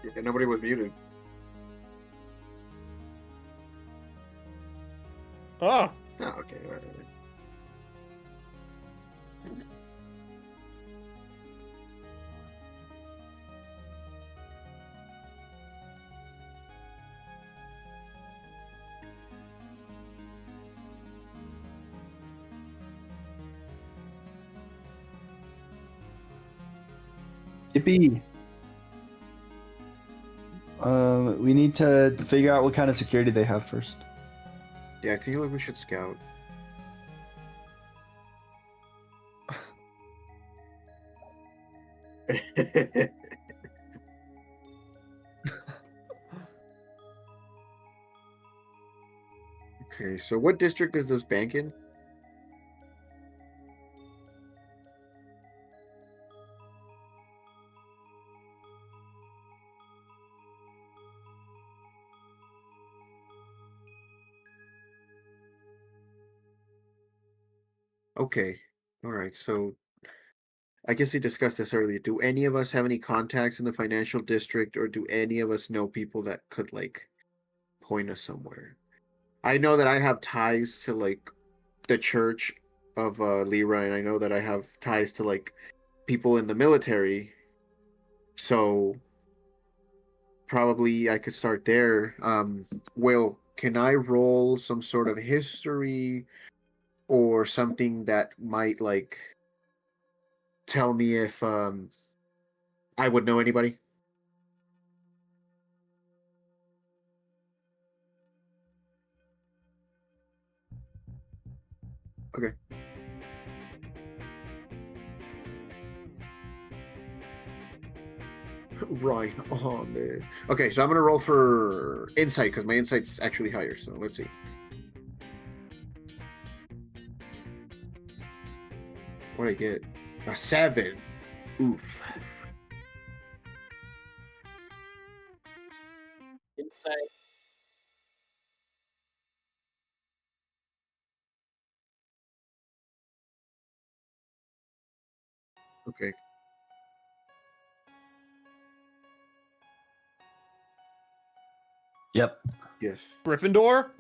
Yeah, nobody was muted. Oh, Oh, okay. All right. Yippee. We need to figure out what kind of security they have first. Yeah, I feel like we should scout. Okay, so what district is this bank in? Okay. All right. So I guess we discussed this earlier. Do any of us have any contacts in the financial district, or do any of us know people that could like point us somewhere? I know that I have ties to like the church of Leroy, and I know that I have ties to like people in the military. So probably I could start there. Will, can I roll some sort of history or something that might like tell me if I would know anybody? Okay. Right. Oh man. Okay, so I'm gonna roll for insight because my insight's actually higher. So let's see. What I get? A 7. Oof. insight. Okay. Yep. Yes. Gryffindor.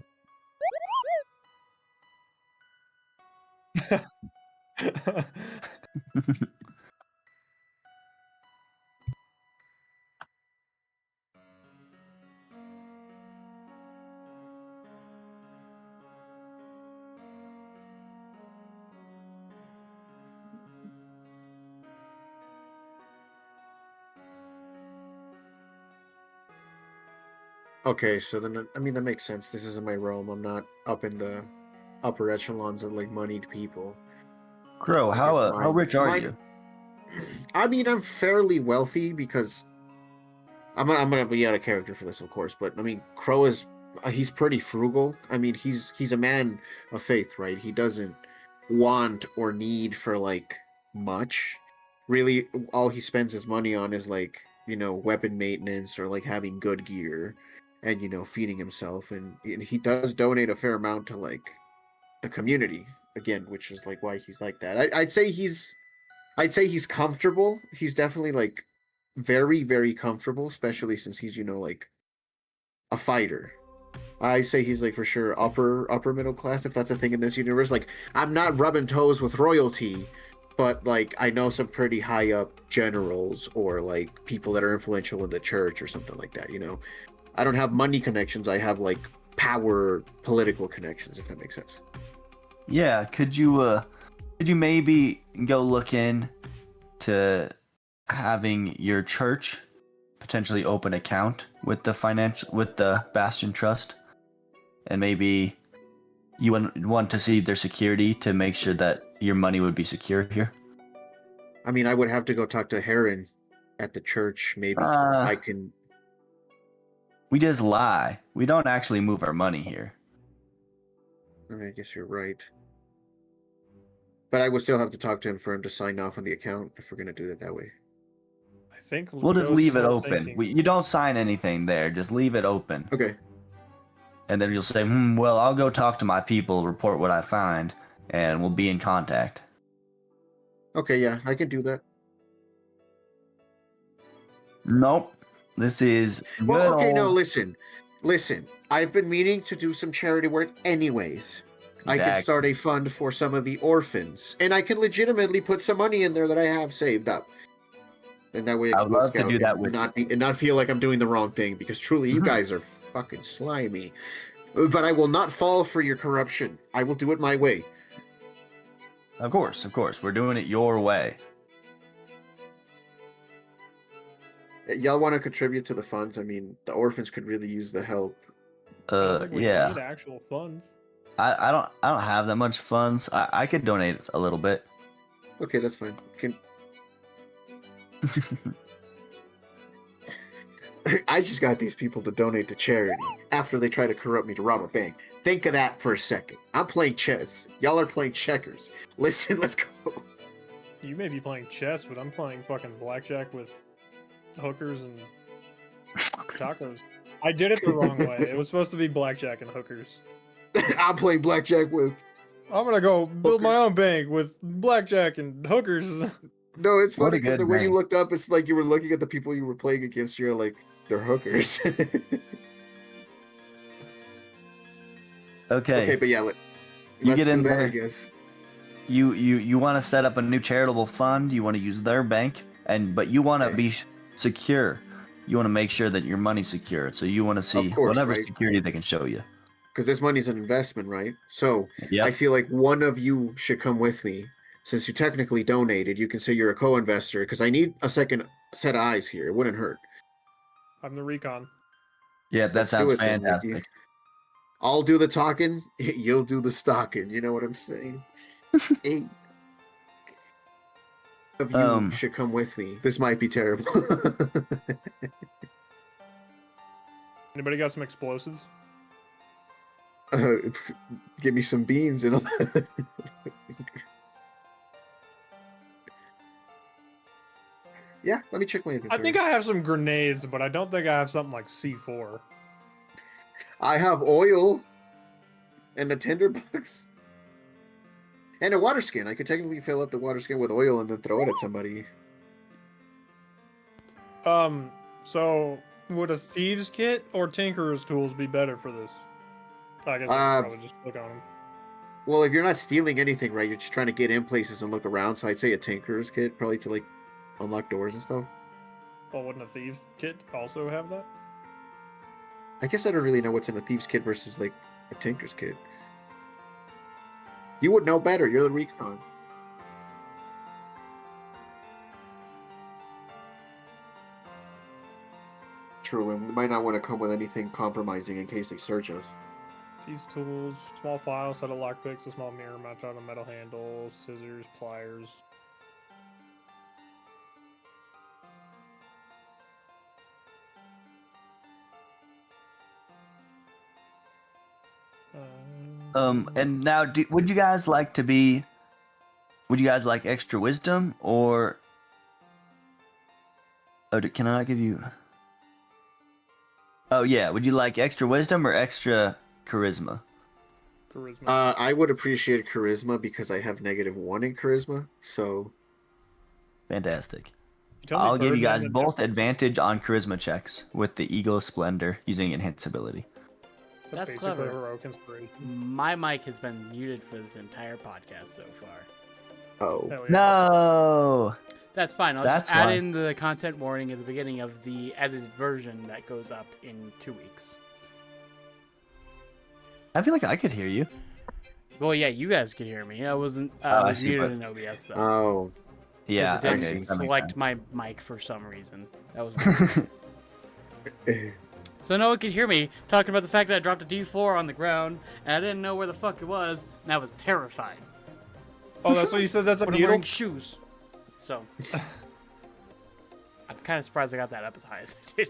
Okay, so then I mean that makes sense. This isn't my realm. I'm not up in the upper echelons of like moneyed people. Crow, I how guess how rich are mine. you? I mean, I'm fairly wealthy because I'm gonna be out of character for this, of course. But I mean, Crow is he's pretty frugal. I mean, he's a man of faith, right? He doesn't want or need for like much. Really, all he spends his money on is like weapon maintenance or like having good gear, and feeding himself. And he does donate a fair amount to like the community again, which is like why he's like that. I'd say he's comfortable. He's definitely like very, very comfortable, especially since he's, like a fighter. I say he's like for sure upper middle class, if that's a thing in this universe. Like I'm not rubbing toes with royalty, but like I know some pretty high up generals or like people that are influential in the church or something like that. I don't have money connections, I have like power political connections, if that makes sense. Yeah, could you maybe go look in to having your church potentially open account with the Bastion Trust, and maybe you want to see their security to make sure that your money would be secure here? I mean, I would have to go talk to Heron at the church. Maybe I can. We just lie. We don't actually move our money here. I guess you're right. But I would still have to talk to him for him to sign off on the account if we're going to do it that way. I think We'll just Ghost leave is it what open. thinking. You don't sign anything there. Just leave it open. Okay. And then you'll say, well, I'll go talk to my people, report what I find, and we'll be in contact. Okay, yeah, I can do that. Nope. This is Well, good okay, no, old- listen. I've been meaning to do some charity work anyways. I could start a fund for some of the orphans, and I could legitimately put some money in there that I have saved up. And that way I I can would go love to scout do that and with not feel like I'm doing the wrong thing, because truly you Mhm. guys are fucking slimy. But I will not fall for your corruption. I will do it my way. Of course. We're doing it your way. Y'all want to contribute to the funds? I mean, the orphans could really use the help. I don't think we need Yeah. actual funds. I don't have that much funds. I could donate a little bit. Okay, that's fine. I just got these people to donate to charity after they try to corrupt me to rob a bank. Think of that for a second. I'm playing chess. Y'all are playing checkers. Listen, let's go. You may be playing chess, but I'm playing fucking blackjack with hookers and tacos. I did it the wrong way. It was supposed to be blackjack and hookers. I'm playing blackjack with. I'm gonna go build my own bank with blackjack and hookers. No, it's What a funny because good the way you name. looked up, it's like you were looking at the people you were playing against. You're like, they're hookers. Okay, but yeah, let's You get do in that, there. I guess. You want to set up a new charitable fund. You want to use their bank, but you want to Okay. be secure. You want to make sure that your money's secure. So you want to see course, whatever right. security they can show you. Because this money's an investment, right? So Yeah. I feel like one of you should come with me. Since you technically donated, you can say you're a co-investor, because I need a second set of eyes here. It wouldn't hurt. I'm the recon. Yeah, that Let's do sounds it then, Ricky. fantastic. I'll do the talking, you'll do the stalking. You know what I'm saying? Hey. One of you should come with me. This might be terrible. Anybody got some explosives? Give me some beans and all. Yeah, let me check my inventory. I think I have some grenades, but I don't think I have something like C4. I have oil and a tinderbox and a water skin. I could technically fill up the water skin with oil and then throw it at somebody. So would a thieves kit or tinkerer's tools be better for this? I guess I could probably just click on them. Well, if you're not stealing anything, right, you're just trying to get in places and look around. So I'd say a tinkerer's kit, probably to like unlock doors and stuff. Well, wouldn't a thieves kit also have that? I guess I don't really know what's in a thieves kit versus like a tinker's kit. You would know better. You're the recon. True, and we might not want to come with anything compromising in case they search us. Thieves tools, small file, set of lockpicks, a small mirror mounted on a metal handle, scissors, pliers. And now, would you guys like to be? Would you guys like extra wisdom or? Oh, can I give you? Oh yeah, would you like extra wisdom or extra charisma? Charisma. I would appreciate charisma because I have -1 in charisma. So Fantastic. tell me I'll give you Birdman guys and both Pepper. advantage on charisma checks with the Eagle Splendor using enhance ability. That's basically clever. heroic inspiration. My mic has been muted for this entire podcast so far. oh, Hell yeah. No. That's fine. I'll That's just add fine. in the content warning at the beginning of the edited version that goes up in 2 weeks. I feel like I could hear you. Well, yeah, you guys could hear me. I wasn't. I I was see, muted but- in OBS though. oh, 'Cause Yeah. it didn't okay, that makes select sense. my mic for some reason. That was weird. So no one could hear me talking about the fact that I dropped a D4 on the ground and I didn't know where the fuck it was, and I was terrified. Oh, that's what you said. That's a But I'm needle. wearing shoes, so I'm kind of surprised I got that up as high as I did.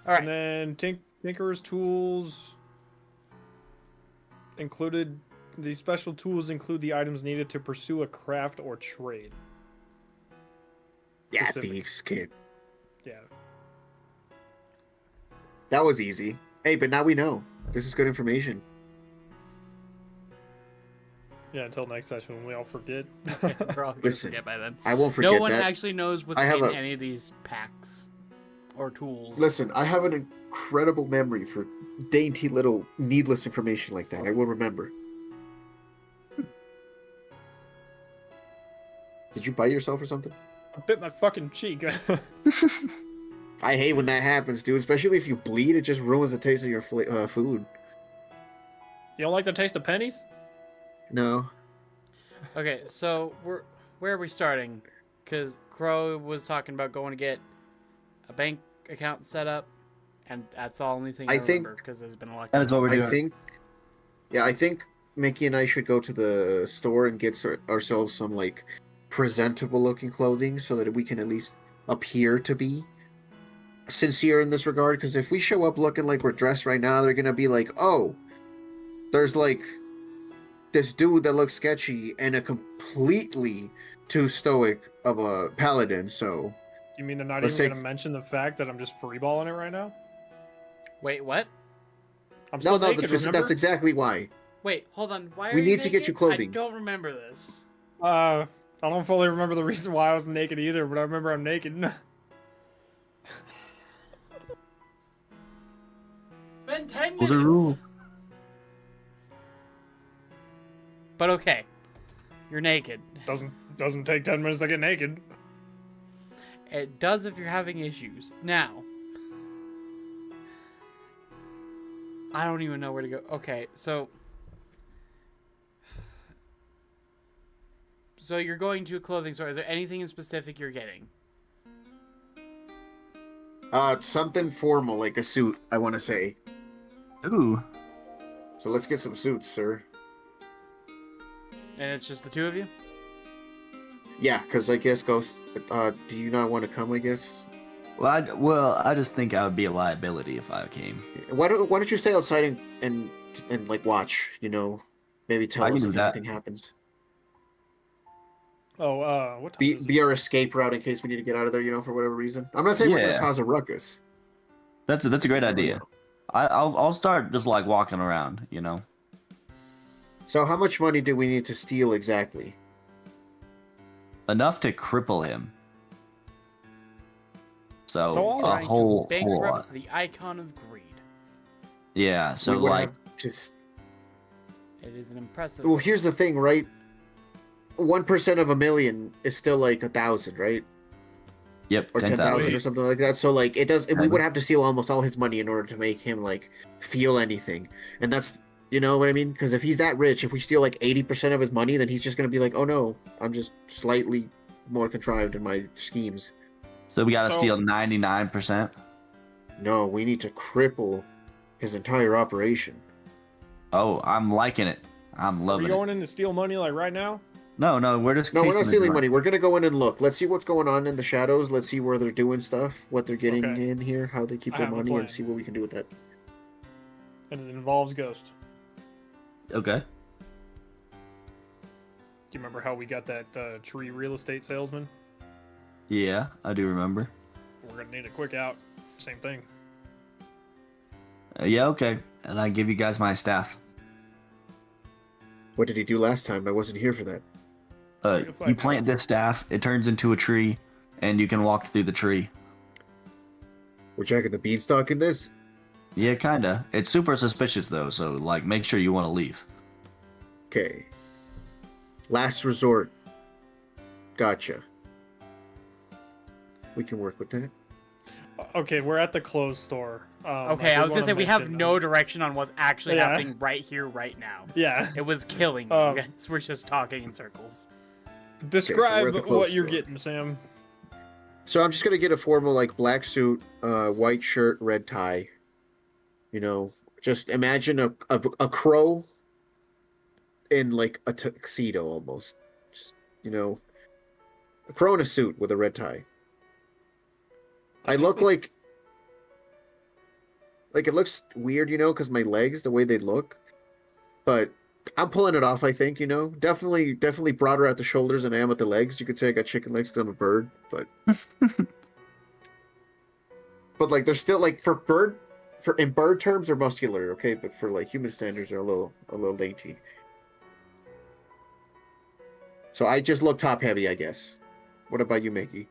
All And right. then Tinker's tools included. The special tools include the items needed to pursue a craft or trade. yeah, Specific. thieves kid. Yeah. That was easy. Hey, but now we know. This is good information. Yeah, until next session when we all forget. We're all gonna Listen, forget by then. I won't forget No one that. actually knows what's I have in a- any of these packs. or tools. Listen, I have an incredible memory for dainty little needless information like that. I will remember. Did you bite yourself or something? I bit my fucking cheek. I hate when that happens, dude. Especially if you bleed, it just ruins the taste of your food. You don't like the taste of pennies? No. Okay, so where are we starting? Because Crow was talking about going to get a bank account set up, and that's the only thing I remember because there's been a lot. That is what we're doing. I think Mickey and I should go to the store and get ourselves some like presentable looking clothing so that we can at least appear to be sincere in this regard. Because if we show up looking like we're dressed right now, they're gonna be like, "Oh, there's like this dude that looks sketchy and a completely too stoic of a paladin." So you mean they're not even going to mention the fact that I'm just freeballing it right now? Wait, what? I'm still naked, that's exactly why. Wait, hold on. Why are we you need naked? to get you clothing. I don't remember this. I don't fully remember the reason why I was naked either, but I remember I'm naked. It's been 10 minutes. Was a rule. But okay, you're naked. Doesn't take 10 minutes to get naked. It does if you're having issues. Now, I don't even know where to go. Okay, so you're going to a clothing store. Is there anything in specific you're getting? Something formal like a suit, I want to say. Ooh. So let's get some suits, sir. And it's just the two of you? Yeah, because I guess Ghost, do you not want to come, I guess? Well, I just think I would be a liability if I came. Why don't you stay outside and like watch, maybe tell us if anything happens. Oh, what time is it? Be our escape route in case we need to get out of there, for whatever reason. I'm not saying we're gonna cause a ruckus. That's a great idea. I'll start just like walking around, So how much money do we need to steal exactly? Enough to cripple him. So So a whole bankrupt lot. the icon of greed. Yeah. So We would like have just. It is an impressive. Well, here's the thing, right? 1% of a million is still like 1,000, right? Yep, Or 10,000 or something like that. So like it does. We would have to steal almost all his money in order to make him like feel anything, and that's. You know what I mean? Because if he's that rich, if we steal like 80% of his money, then he's just going to be like, oh no, I'm just slightly more contrived in my schemes. So we gotta steal 99%. No, we need to cripple his entire operation. Oh, I'm liking it. I'm Are loving we it. going in to steal money like right now? No, we're just. No, we're not casing stealing the money. We're going to go in and look. Let's see what's going on in the shadows. Let's see where they're doing stuff, what they're getting Okay. in here, how they keep I their have a money, plan. and see what we can do with that. And it involves Ghost. Okay. Do you remember how we got that tree real estate salesman? Yeah, I do remember. We're gonna need a quick out. Same thing. Yeah, okay. And I give you guys my staff. What did he do last time? I wasn't here for that. You plant this staff, it turns into a tree, and you can walk through the tree. We're checking the beanstalk in this? Yeah, kinda. It's super suspicious though, so like make sure you want to leave. Okay. Last resort. Gotcha. We can work with that. Okay, we're at the clothes store. Okay, I was gonna say we have no direction on what's actually Yeah. happening right here, right now. Yeah. It was killing me. Um, Guys. We're just talking in circles. Describe we're at the clothes what you're store. getting, Sam. So I'm just gonna get a formal like black suit, white shirt, red tie. Just imagine a crow in like a tuxedo almost. Just, a crow in a suit with a red tie. I look like it looks weird, because my legs, the way they look, but I'm pulling it off. I think, definitely broader at the shoulders than I am at the legs. You could say I got chicken legs because I'm a bird, but but like they're still like in bird terms they're muscular, okay, but for like human standards they're a little dainty. So I just look top heavy, I guess. What about you, Mickey?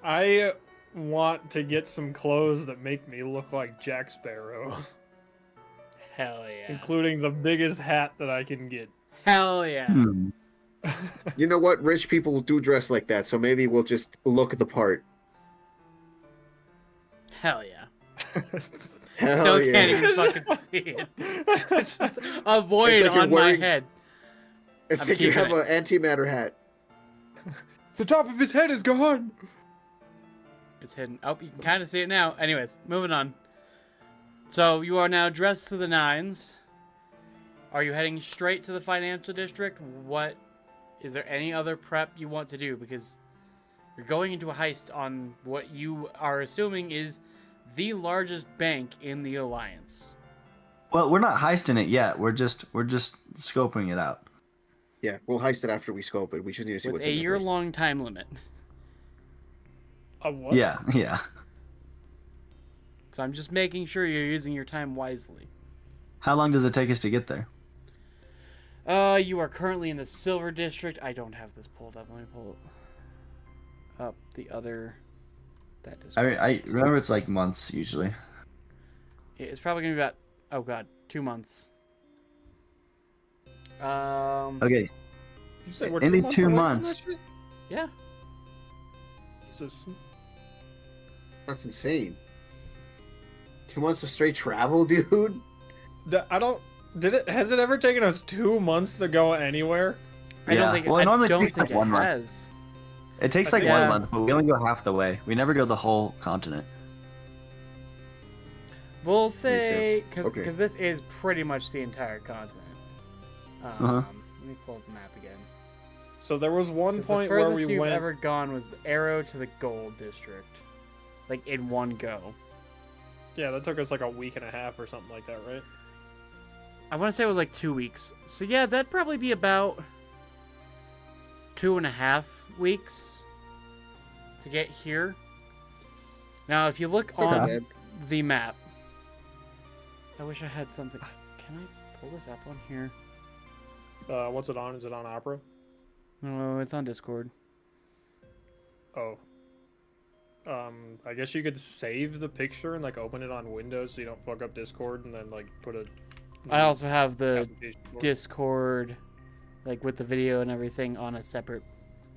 I want to get some clothes that make me look like Jack Sparrow, Hell yeah. including the biggest hat that I can get. Hell yeah. Hmm. You know what? Rich people do dress like that, so maybe we'll just look the part. Hell yeah. Hell Still yeah. can't even fucking see it. It's just a void It's like you're on my wearing- head. It's I'm like you keeping have an antimatter hat. The top of his head is gone. It's hidden. Oh, you can kind of see it now. Anyways, moving on. So you are now dressed to the nines. Are you heading straight to the financial district? What is there any other prep you want to do? Because you're going into a heist on what you are assuming is the largest bank in the Alliance. Well, we're not heisting it yet. We're just scoping it out. Yeah, we'll heist it after we scope it. We just need to see With what's a in there first. year-long time limit. A what? Yeah, yeah. So I'm just making sure you're using your time wisely. How long does it take us to get there? You are currently in the Silver District. I don't have this pulled up. Let me pull up the other. That district. I remember it's like months usually. It's probably gonna be about 2 months. Okay, You said we're in the 2 away from months. that shit? Yeah. Jesus. That's insane. 2 months of straight travel, dude? I don't. Has it ever taken us 2 months to go anywhere? I Yeah. don't think. Well, it I normally don't takes, think like, 1 it month. has. it takes I like think- 1 Yeah. month, but we only go half the way. We never go the whole continent. We'll say sense. Okay. because this is pretty much the entire continent. Uh-huh. Let me pull up the map again. So there was one 'Cause point the where furthest we you've went. ever gone was the Arrow to the Gold District, like in one go. Yeah, that took us like a week and a half or something like that, right? I want to say it was like 2 weeks. So yeah, that'd probably be about 2.5 weeks to get here. Now, if you look Not on bad. the map, I wish I had something. Can I pull this up on here? What's it on? Is it on Opera? No, it's on Discord. Oh. I guess you could save the picture and like open it on Windows so you don't fuck up Discord and then like put a. I also have the application for it. Discord, like with the video and everything, on a separate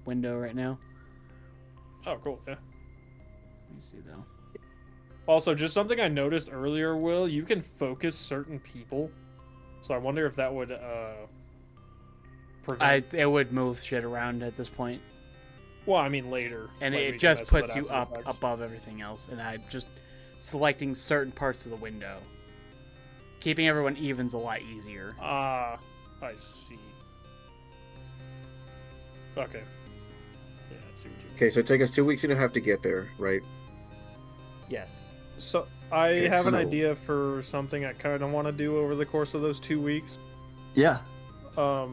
window right now. Oh, cool. Yeah. Let me see though. Also, just something I noticed earlier, Will, you can focus certain people. So I wonder if that would prevent. It would move shit around at this point, Well, I mean later. and like, we it can just mess with puts it you after up the fact. above everything else, and I'm just selecting certain parts of the window. Keeping everyone even's a lot easier. Ah, I see. Okay. Yeah, I see what you mean. Okay, so it takes us 2 weeks and a half to get there, right? Yes. So I Okay, have an so- idea for something I kind of want to do over the course of those 2 weeks. Yeah. I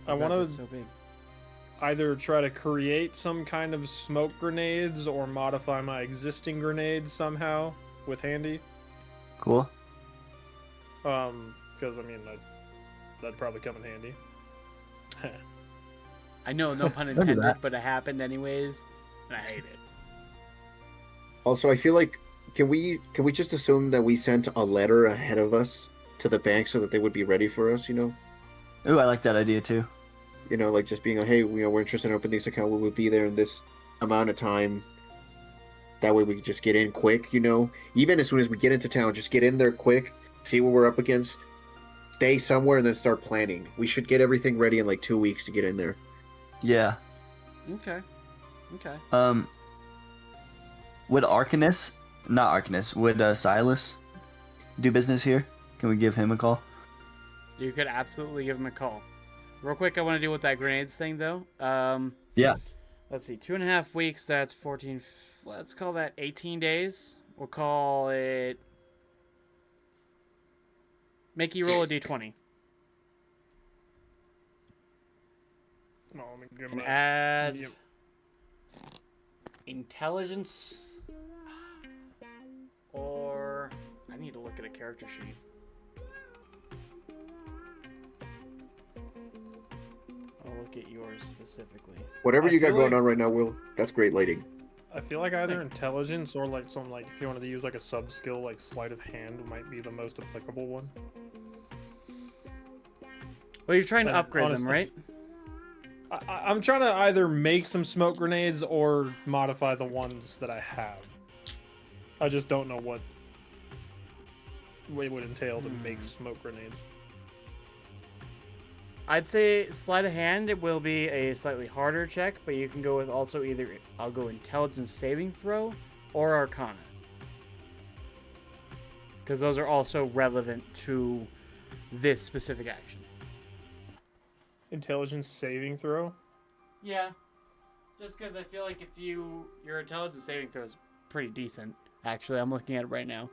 That want was to so big. either try to create some kind of smoke grenades or modify my existing grenades somehow with Handy. Cool. Because I mean that'd probably come in handy. I know, no pun do intended, that. but it happened anyways, and I hate it. Also, I feel like can we just assume that we sent a letter ahead of us to the bank so that they would be ready for us, you know? Ooh, I like that idea too. You know, like just being like, hey, you know, we're interested in opening this account. We will be there in this amount of time. That way we can just get in quick, you know? Even as soon as we get into town, just get in there quick, see what we're up against, stay somewhere, and then start planning. We should get everything ready in like 2 weeks to get in there. Yeah. Okay. Okay. Would Arcanus, not Arcanus, would Silas do business here? Can we give him a call? You could absolutely give him a call. Real quick, I want to deal with that grenades thing though. Yeah. Let's see, 2.5 weeks. That's 14. Let's call that 18 days. We'll call it. Make you roll a d20 No, let me get and my- add Yep. intelligence. Or I need to look at a character sheet. I'll look at yours specifically. Whatever I you got feel going like- on right now, Will, that's great lighting. I feel like either intelligence or like some like if you wanted to use like a sub skill like sleight of hand might be the most applicable one. Well, you're trying to And upgrade honestly- them, right? I'm trying to either make some smoke grenades or modify the ones that I have. I just don't know what it would entail to make smoke grenades. I'd say sleight of hand, it will be a slightly harder check, but you can go with also either, I'll go intelligence saving throw or arcana. Because those are also relevant to this specific action. Intelligence saving throw? Yeah. Just because I feel like if your intelligence saving throw is pretty decent. Actually, I'm looking at it right now.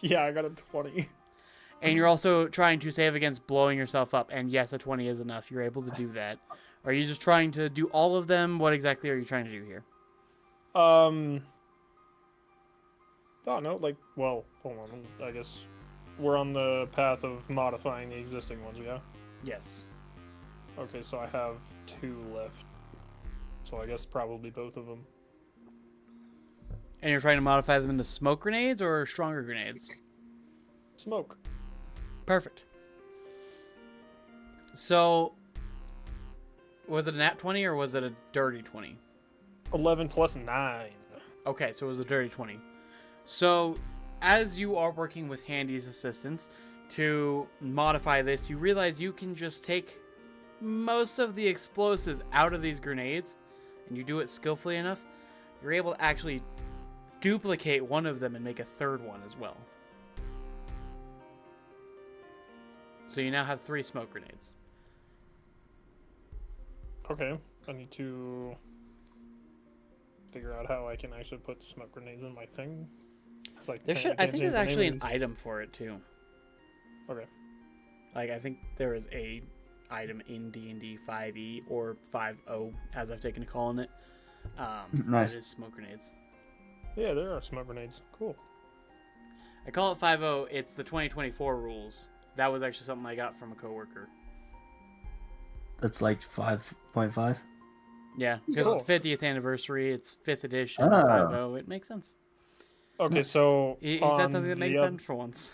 Yeah, I got a 20. And you're also trying to save against blowing yourself up. And yes, a 20 is enough. You're able to do that. Are you just trying to do all of them? What exactly are you trying to do here? Oh no, like, well, hold on. I guess we're on the path of modifying the existing ones, yeah? Yes. Okay, so I have 2 left. So I guess probably both of them. And you're trying to modify them into smoke grenades or stronger grenades? Smoke. Perfect. So, was it a nat 20 or was it a dirty 20? 11 plus 9. Okay, so it was a dirty 20. So, as you are working with Handy's assistance to modify this, you realize you can just take most of the explosives out of these grenades, and you do it skillfully enough, you're able to actually duplicate one of them and make a third one as well. So you now have 3 smoke grenades. Okay, I need to figure out how I can actually put smoke grenades in my thing. It's like I can't think change there's the name actually of an these. item for it too. Okay. Like I think there is a item in D&D 5e or 5.0 as I've taken to calling it. Nice. That is smoke grenades. Yeah, there are smoke grenades. Cool. I call it 5.0. It's the 2024 rules. That was actually something I got from a coworker. That's like 5.5. Yeah, because Cool. it's 50th anniversary. It's 5th edition. Ah. 5.0. It makes sense. Okay, so He said on something that the makes oth- sense for once.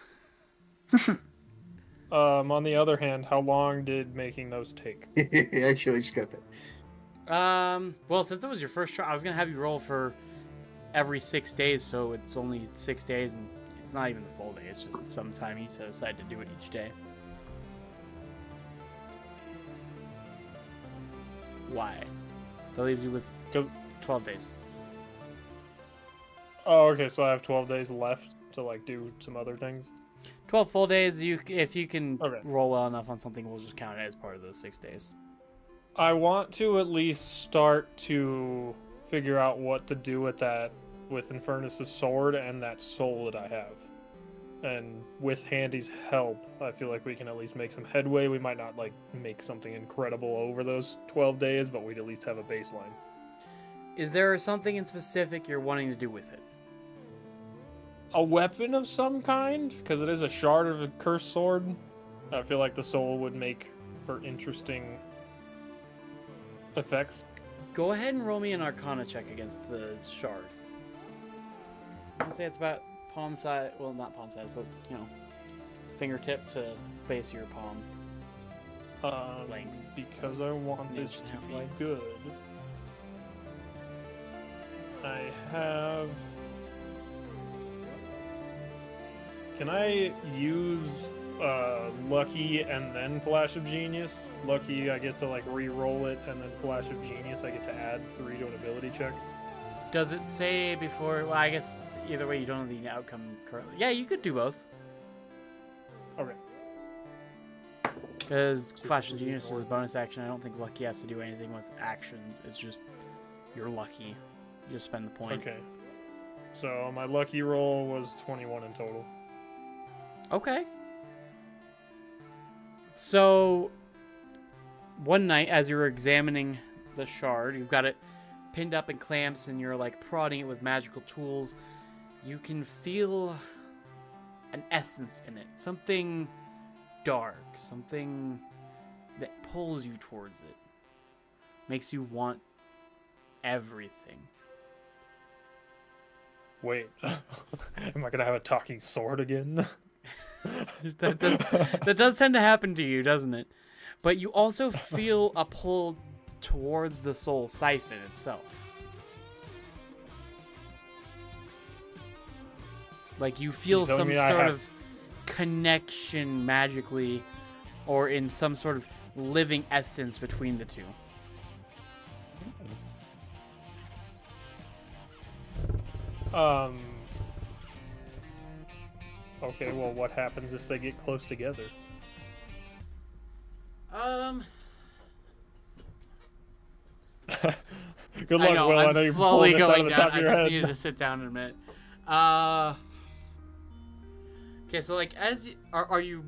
on the other hand, how long did making those take? Actually, I just got that. Well, since it was your first try, I was gonna have you roll for every 6 days, so it's only 6 days, and it's not even the full day. It's just some time you set aside to do it each day. Why? That leaves you with 12 days. Oh, okay, so I have 12 days left to like do some other things. 12 full days. If you can Okay. roll well enough on something, we'll just count it as part of those 6 days. I want to at least start to figure out what to do with that, with Infernus' sword and that soul that I have. And with Handy's help, I feel like we can at least make some headway. We might not like make something incredible over those 12 days, but we'd at least have a baseline. Is there something in specific you're wanting to do with it? A weapon of some kind, because it is a shard of a cursed sword. I feel like the soul would make for interesting effects. Go ahead and roll me an Arcana check against the shard. I'm gonna say it's about palm size. Well, not palm size, but fingertip to base of your palm. Length. Because I want this Inch and to a half be wide. good. I have. Can I use Lucky and then Flash of Genius? Lucky, I get to like re-roll it, and then Flash of Genius, I get to add 3 to an ability check. Does it say before? Well, I guess either way, you don't know the outcome currently. Yeah, you could do both. Okay. Because Flash of Genius is a bonus action. I don't think Lucky has to do anything with actions. It's just you're lucky. You just spend the point. Okay. So my lucky roll was 21 in total. Okay. So, one night, as you're examining the shard, you've got it pinned up in clamps and you're like prodding it with magical tools. You can feel an essence in it. Something dark. Something that pulls you towards it. Makes you want everything. Wait, am I gonna have a talking sword again? that does tend to happen to you, doesn't it? But you also feel a pull towards the soul siphon itself. Like you feel telling some me sort of connection magically or in some sort of living essence between the two. Okay, well, what happens if they get close together? Good luck, Will. I I'm know you're slowly pulling this out going of the down. top of your I just head. needed to sit down in a minute. Okay, so like, are you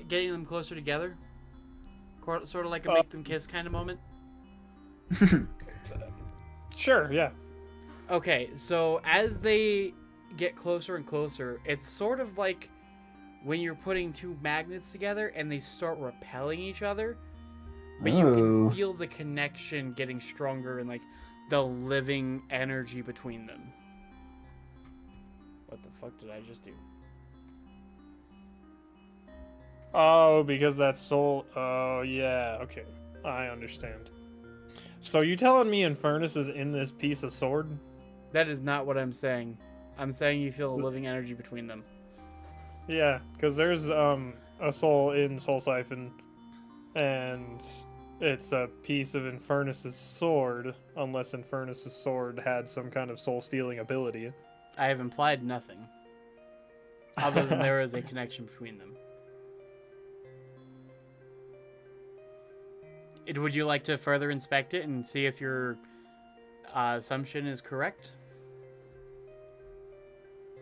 getting them closer together? Sort of like a make them kiss kind of moment. Sure, yeah. Okay, so as they get closer and closer, it's sort of like when you're putting two magnets together and they start repelling each other, but you can feel the connection getting stronger and like the living energy between them. What the fuck did I just do? Oh, because that soul. Oh, yeah. Okay, I understand. So you telling me Infernus is in this piece of sword? That is not what I'm saying. I'm saying you feel a living energy between them. Yeah, because there's a soul in Soul Siphon, and it's a piece of Infernus's sword, unless Infernus's sword had some kind of soul-stealing ability. I have implied nothing, other than there is a connection between them. Would you like to further inspect it and see if your assumption is correct?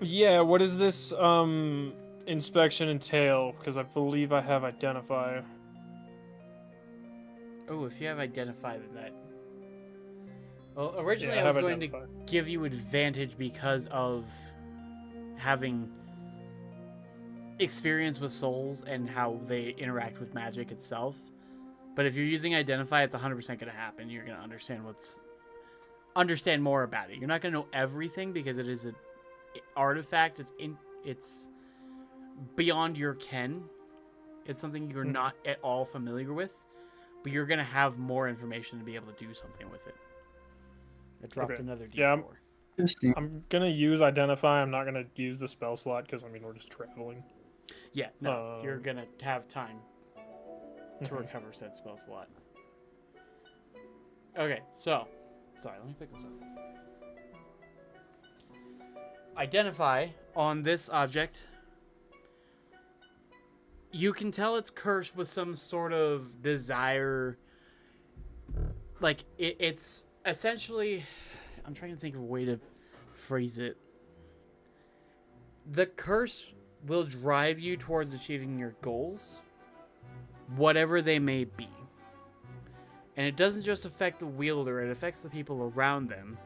Yeah, what does this inspection entail? Because I believe I have identify. Oh, if you have identified that. Well, originally Yeah, I was have going identify. to give you advantage because of having experience with souls and how they interact with magic itself. But if you're using identify, it's 100% going to happen. You're going to understand more about it. You're not going to know everything because it is an artifact. It's beyond your ken. It's something you're not at all familiar with, but you're going to have more information to be able to do something with it. I dropped another D4. Yeah, I'm going to use identify. I'm not going to use the spell slot because, I mean, we're just traveling. Yeah, no, you're going to have time to recover said spell slot. Okay, so, sorry, let me pick this up. Identify on this object. You can tell it's cursed with some sort of desire. Like, it's essentially... I'm trying to think of a way to phrase it. The curse will drive you towards achieving your goals, whatever they may be. And it doesn't just affect the wielder, it affects the people around them.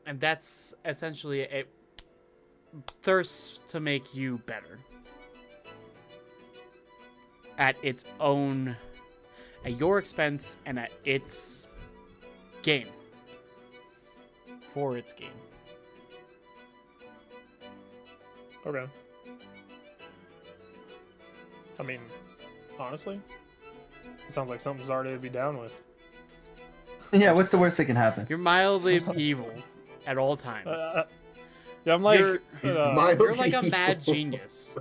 And that's essentially it. Thirsts to make you better. At its own... At your expense and at its game. For its game. Okay. I mean, honestly, it sounds like something Zarde would be down with. Yeah, what's the worst that can happen? You're mildly evil at all times. Yeah, I'm like, you're like a mad genius.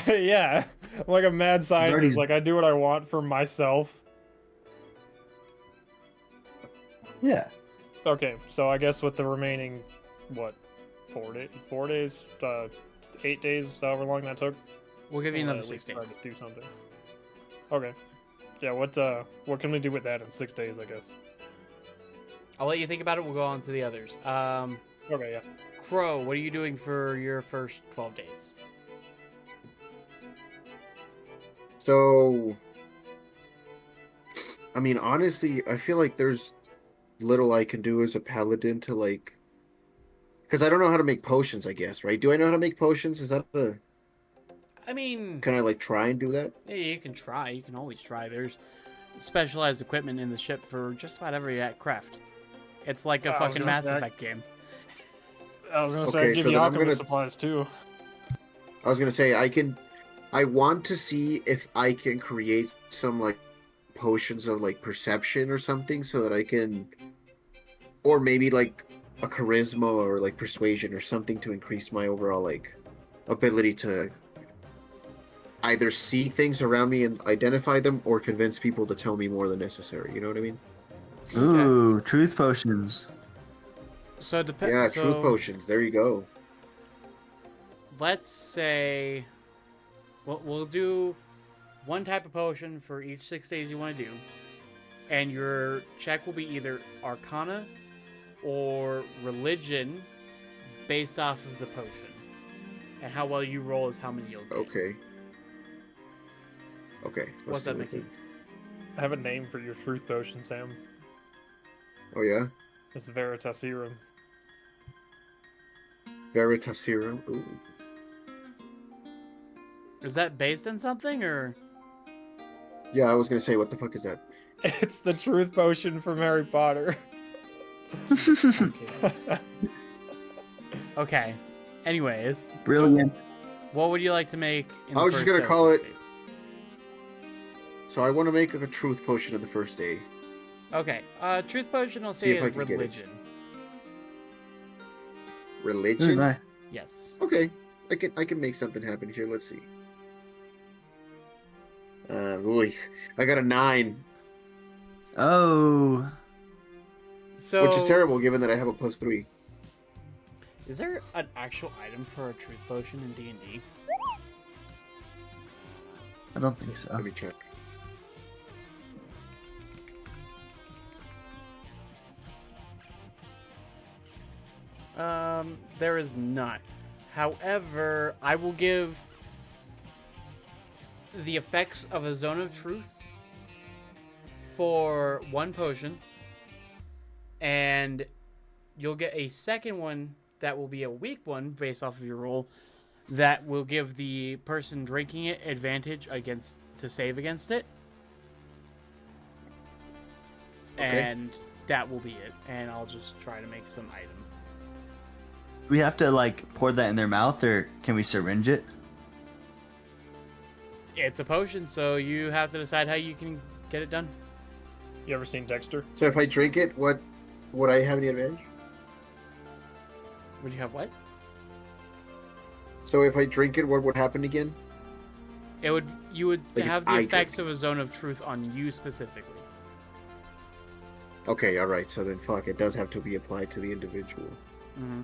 yeah, I'm like a mad scientist. Zarde's... Like I do what I want for myself. Yeah. Okay, so I guess with the remaining, what, 4 days, 8 days, however long that took. We'll give you another at 6 least days. try to do something. Okay. Yeah, what can we do with that in 6 days, I guess? I'll let you think about it. We'll go on to the others. Okay, yeah. Crow, what are you doing for your first 12 days? So, I mean, honestly, I feel like there's little I can do as a paladin to like, because I don't know how to make potions, I guess, right? Do I know how to make potions? Is that the... I mean... Can I like try and do that? Yeah, you can try. You can always try. There's specialized equipment in the ship for just about every craft. It's like a I was fucking gonna Mass say- Effect game. I was gonna say, Okay, give so you then I'm alchemist gonna- supplies too. I was gonna say I want to see if I can create some like potions of like perception or something so that I can, or maybe like a charisma or like persuasion or something to increase my overall like ability to either see things around me and identify them or convince people to tell me more than necessary. You know what I mean? Ooh, truth potions. So Yeah, truth potions. There you go. Let's say we'll do one type of potion for each 6 days you want to do, and your check will be either Arcana or Religion based off of the potion, and how well you roll is how many you'll get. Okay. Okay. let's What's do that, it Mickey? then. I have a name for your truth potion, Sam. Oh yeah, It's Veritasirum. Veritasirum. Ooh. Is that based on something or? Yeah, I was gonna say, what the fuck is that? It's the truth potion from Harry Potter. Okay. Okay. Anyways, Brilliant. So what would you like to make? In I the was just first gonna day of call 6 it- days? So I want to make a truth potion of the first day. Okay. Truth potion. I'll See say if I is can get it. religion. Ooh, Religion. nice. Yes. Okay, I can make something happen here. Let's see. Boy, I got a 9, Oh, So. which is terrible given that I have a +3. Is there an actual item for a truth potion in D&D? I don't think so. Let me check. There is not. However, I will give the effects of a zone of truth for one potion, and you'll get a second one that will be a weak one based off of your roll that will give the person drinking it advantage against to save against it. Okay. And that will be it. And I'll just try to make some item. We have to like pour that in their mouth, or can we syringe it? It's a potion, so you have to decide how you can get it done. You ever seen Dexter? So if I drink it, what would I have any advantage? Would you have what? So if I drink it, what would happen again? It would you would Like if have the I effects drink. of a zone of truth on you specifically. Okay, all right. So then, fuck, it does have to be applied to the individual. Mm-hmm.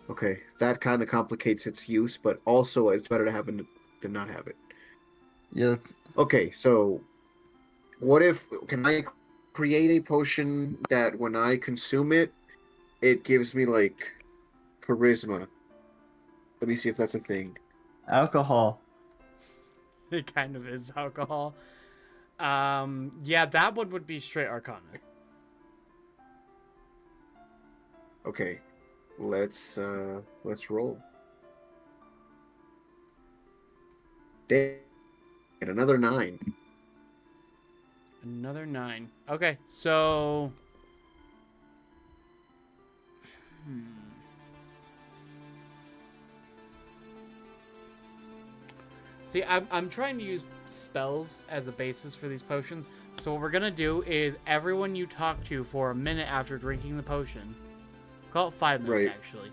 Okay, that kind of complicates its use, but also it's better to have it than not have it. Yeah. That's... Okay, so what if can I create a potion that when I consume it, it gives me like charisma? Let me see if that's a thing. Alcohol. It kind of is alcohol. Yeah, that one would be straight Arcana. Okay, let's roll. Damn, and another 9. Another 9. Okay, so. See, I'm trying to use spells as a basis for these potions. So what we're gonna do is everyone you talk to for a minute after drinking the potion, call it 5 minutes Right. actually,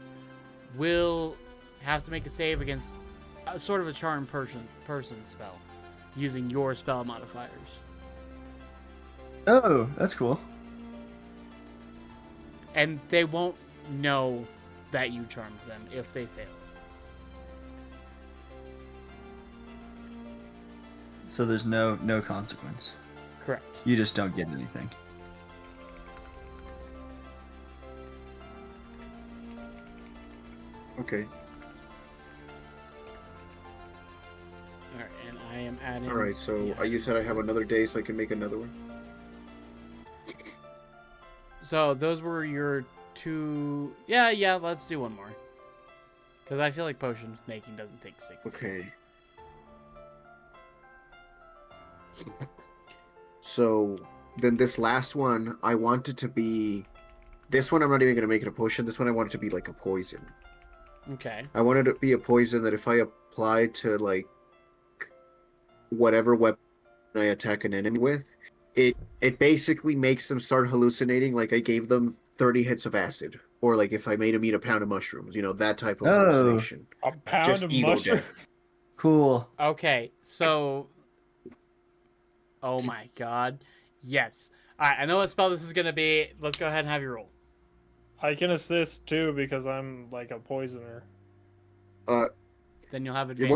will have to make a save against a sort of a charmed person spell using your spell modifiers. Oh, that's cool. And they won't know that you charmed them if they fail. So there's no consequence. Correct. You just don't get anything. Okay. Alright, and I am adding... All right. So yeah. you said I have another day, so I can make another one. So those were your 2... Yeah, let's do one more. Because I feel like potion making doesn't take 6 days. Okay. So then this last one, I want it to be. This one, I'm not even gonna make it a potion. This one, I want it to be like a poison. Okay. I want it to be a poison that if I apply to like whatever weapon I attack an enemy with, it basically makes them start hallucinating. Like I gave them 30 hits of acid, or like if I made them eat a pound of mushrooms. You know, that type of hallucination. A pound Just of evil mushroom. death. Cool. Okay, so. Oh my god. Yes. Alright, I know what spell this is gonna be. Let's go ahead and have you roll. I can assist too because I'm like a poisoner. Then you'll have What advantage. do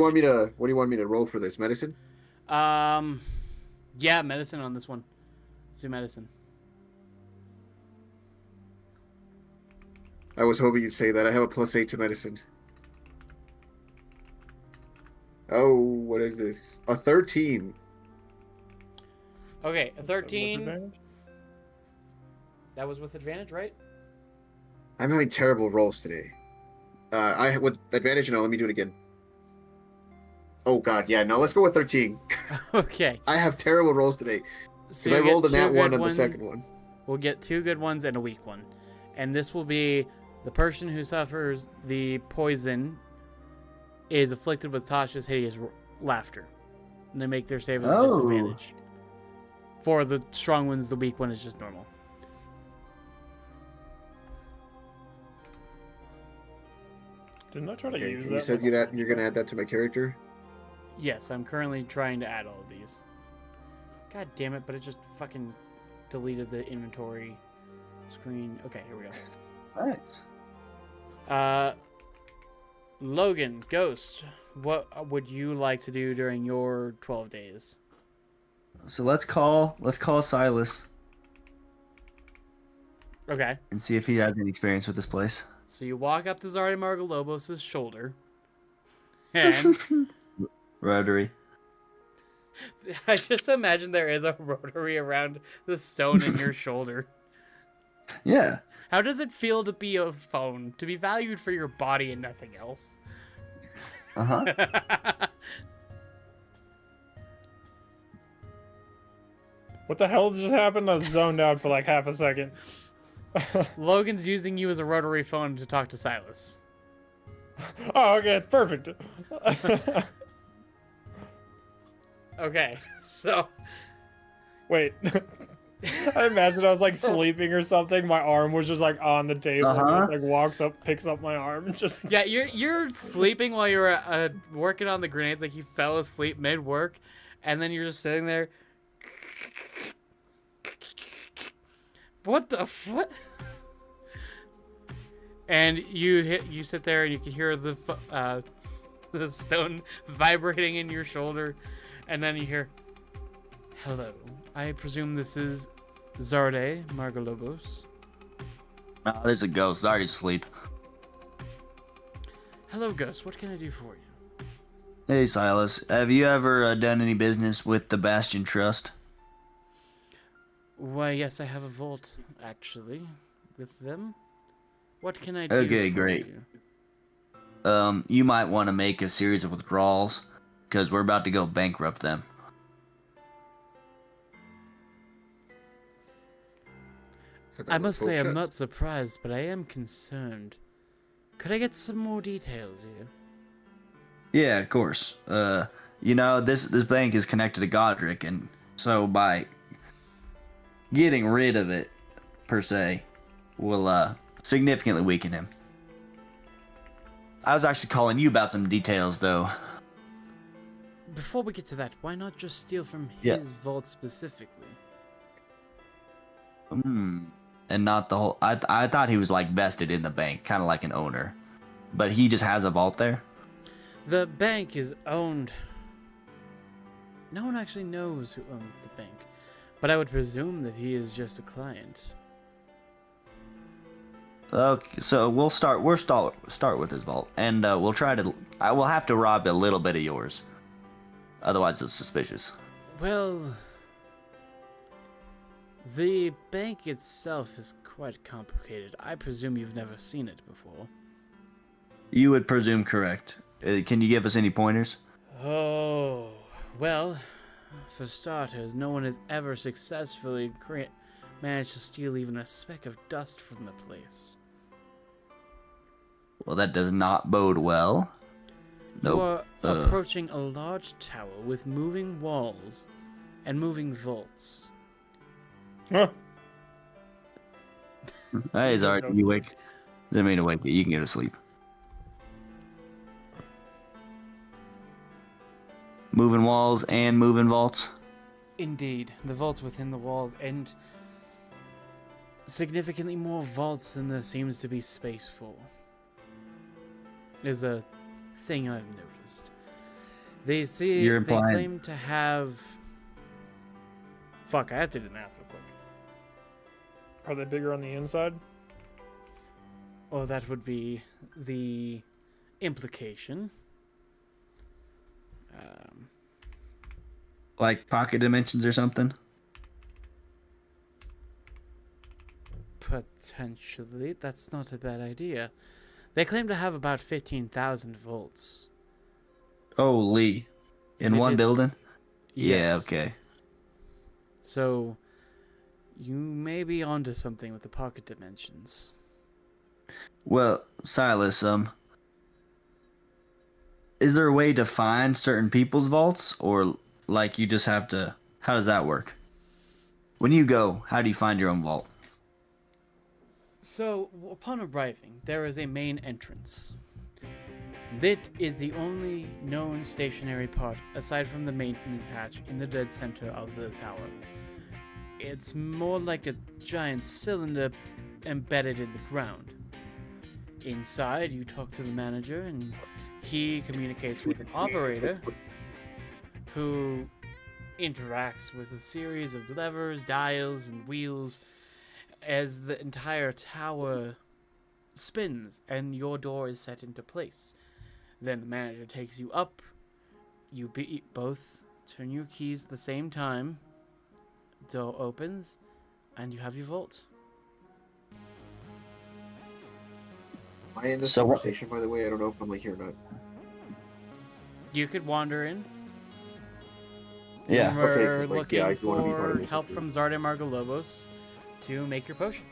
you want me to roll for this? Medicine? Yeah, medicine on this one. Let's do medicine. I was hoping you'd say that. I have a +8 to medicine. Oh, what is this? A 13. Okay, a With 13. advantage? That was with advantage, right? I'm having terrible rolls today. I with advantage. No, let me do it again. Oh God, yeah. No, let's go with 13. Okay. I have terrible rolls today So because I you rolled a get nat two one good on the second one. We'll get 2 good ones and a weak one. And this will be the person who suffers the poison is afflicted with Tasha's hideous laughter. And they make their save at a Oh. disadvantage. For the strong ones, the weak one is just normal. Didn't I try to Okay, use you that? said when I you're gonna add that to my character. Yes, I'm currently trying to add all of these. God damn it, but it just fucking deleted the inventory screen. Okay, here we go. Nice. Logan, Ghost, what would you like to do during your 12 days? So let's call Silas Okay, and see if he has any experience with this place. so you walk up to Zardy Margolobos' shoulder, and Rotary. I just imagine there is a rotary around the stone in your shoulder. Yeah. How does it feel to be a phone, to be valued for your body and nothing else? Uh-huh. What the hell just happened? I was zoned out for like half a second. Logan's using you as a rotary phone to talk to Silas. Oh, okay, it's perfect. Okay, so Wait. I imagine I was like sleeping or something. My arm was just like on the table. Uh-huh. Just like walks up, picks up my arm, and just yeah, you're sleeping while you're working on the grenades. Like you fell asleep mid work, and then you're just sitting there. What the what? And you sit there and you can hear the stone vibrating in your shoulder, and then you hear, "Hello, I presume this is Zarde Margolobos." Oh, there's a ghost. Already asleep. Hello, Ghost. What can I do for you? Hey, Silas. Have you ever done any business with the Bastion Trust? Why, yes, I have a vault, actually, with them. What can I do Okay, for great. you? You might want to make a series of withdrawals, because we're about to go bankrupt them. I must say I'm not surprised, but I am concerned. Could I get some more details here? Yeah, of course. This bank is connected to Godric, and so by getting rid of it, per se, will significantly weaken him. I was actually calling you about some details, though. Before we get to that, why not just steal from Yeah. his vault specifically? And not the whole. I thought he was like vested in the bank, kind of like an owner, but he just has a vault there. The bank is owned. No one actually knows who owns the bank, but I would presume that he is just a client. Okay, so we'll start with his vault, and we'll try to. I will have to rob a little bit of yours, otherwise it's suspicious. Well, the bank itself is quite complicated. I presume you've never seen it before. You would presume correct. Can you give us any pointers? Oh, well, For starters, no one has ever successfully managed to steal even a speck of dust from the place. Well, that does not bode well. You Nope. are approaching a large tower with moving walls and moving vaults. Huh. Hey, Zard, you wake? Didn't mean to wake you. You can go to sleep. Moving walls and moving vaults. Indeed, the vaults within the walls, and significantly more vaults than there seems to be space for, is a thing I've noticed. They claim to have... Fuck, I have to do the math real quick. Are they bigger on the inside? Oh, that would be the implication. Like pocket dimensions or something? Potentially. That's not a bad idea. They claim to have about 15,000 volts. Holy. In one building? Yeah, Yes. okay. So, you may be onto something with the pocket dimensions. Well, Silas, is there a way to find certain people's vaults, or like you just have to? How does that work? When you go, how do you find your own vault? So, upon arriving, there is a main entrance. That is the only known stationary part, aside from the maintenance hatch, in the dead center of the tower. It's more like a giant cylinder embedded in the ground. Inside, you talk to the manager, and he communicates with an operator who interacts with a series of levers, dials, and wheels as the entire tower spins and your door is set into place. Then the manager takes you up, you both turn your keys at the same time, door opens, and you have your vault. Am I in this So what- conversation, by the way? I don't know if I'm like here or not. You could wander in. Yeah. We're Okay, 'cause, like, looking yeah, I do wanna be part of for this, help that's from Zarde Margolobos to make your potion.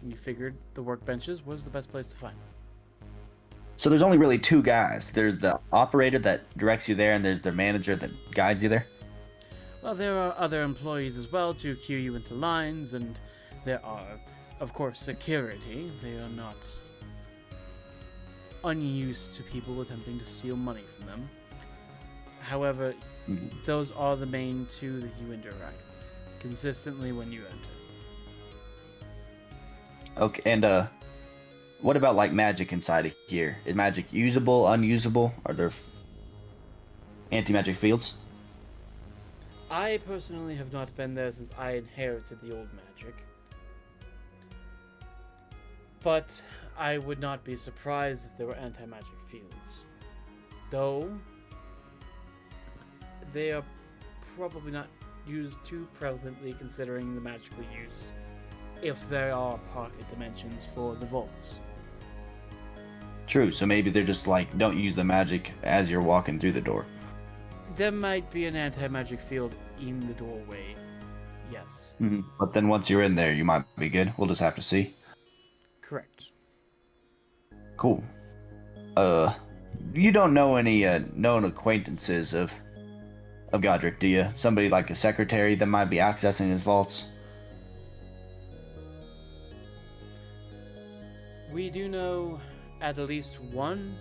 And you figured the workbenches was the best place to find. So there's only really two guys. There's the operator that directs you there, and there's the manager that guides you there. Well, there are other employees as well to cue you into lines, and there are, of course, security. They are not unused to people attempting to steal money from them. However, those are the main two that you interact with consistently when you enter. Okay, and what about like magic inside of here? Is magic usable, unusable? Are there anti-magic fields? I personally have not been there since I inherited the old magic. But I would not be surprised if there were anti-magic fields. Though, they are probably not used too prevalently considering the magical use, if there are pocket dimensions for the vaults. True, so maybe they're just like, don't use the magic as you're walking through the door. There might be an anti-magic field in the doorway, yes. But then once you're in there, you might be good. We'll just have to see. Correct. Cool. You don't know any known acquaintances of Godric, do you? Somebody like a secretary that might be accessing his vaults? We do know at least one,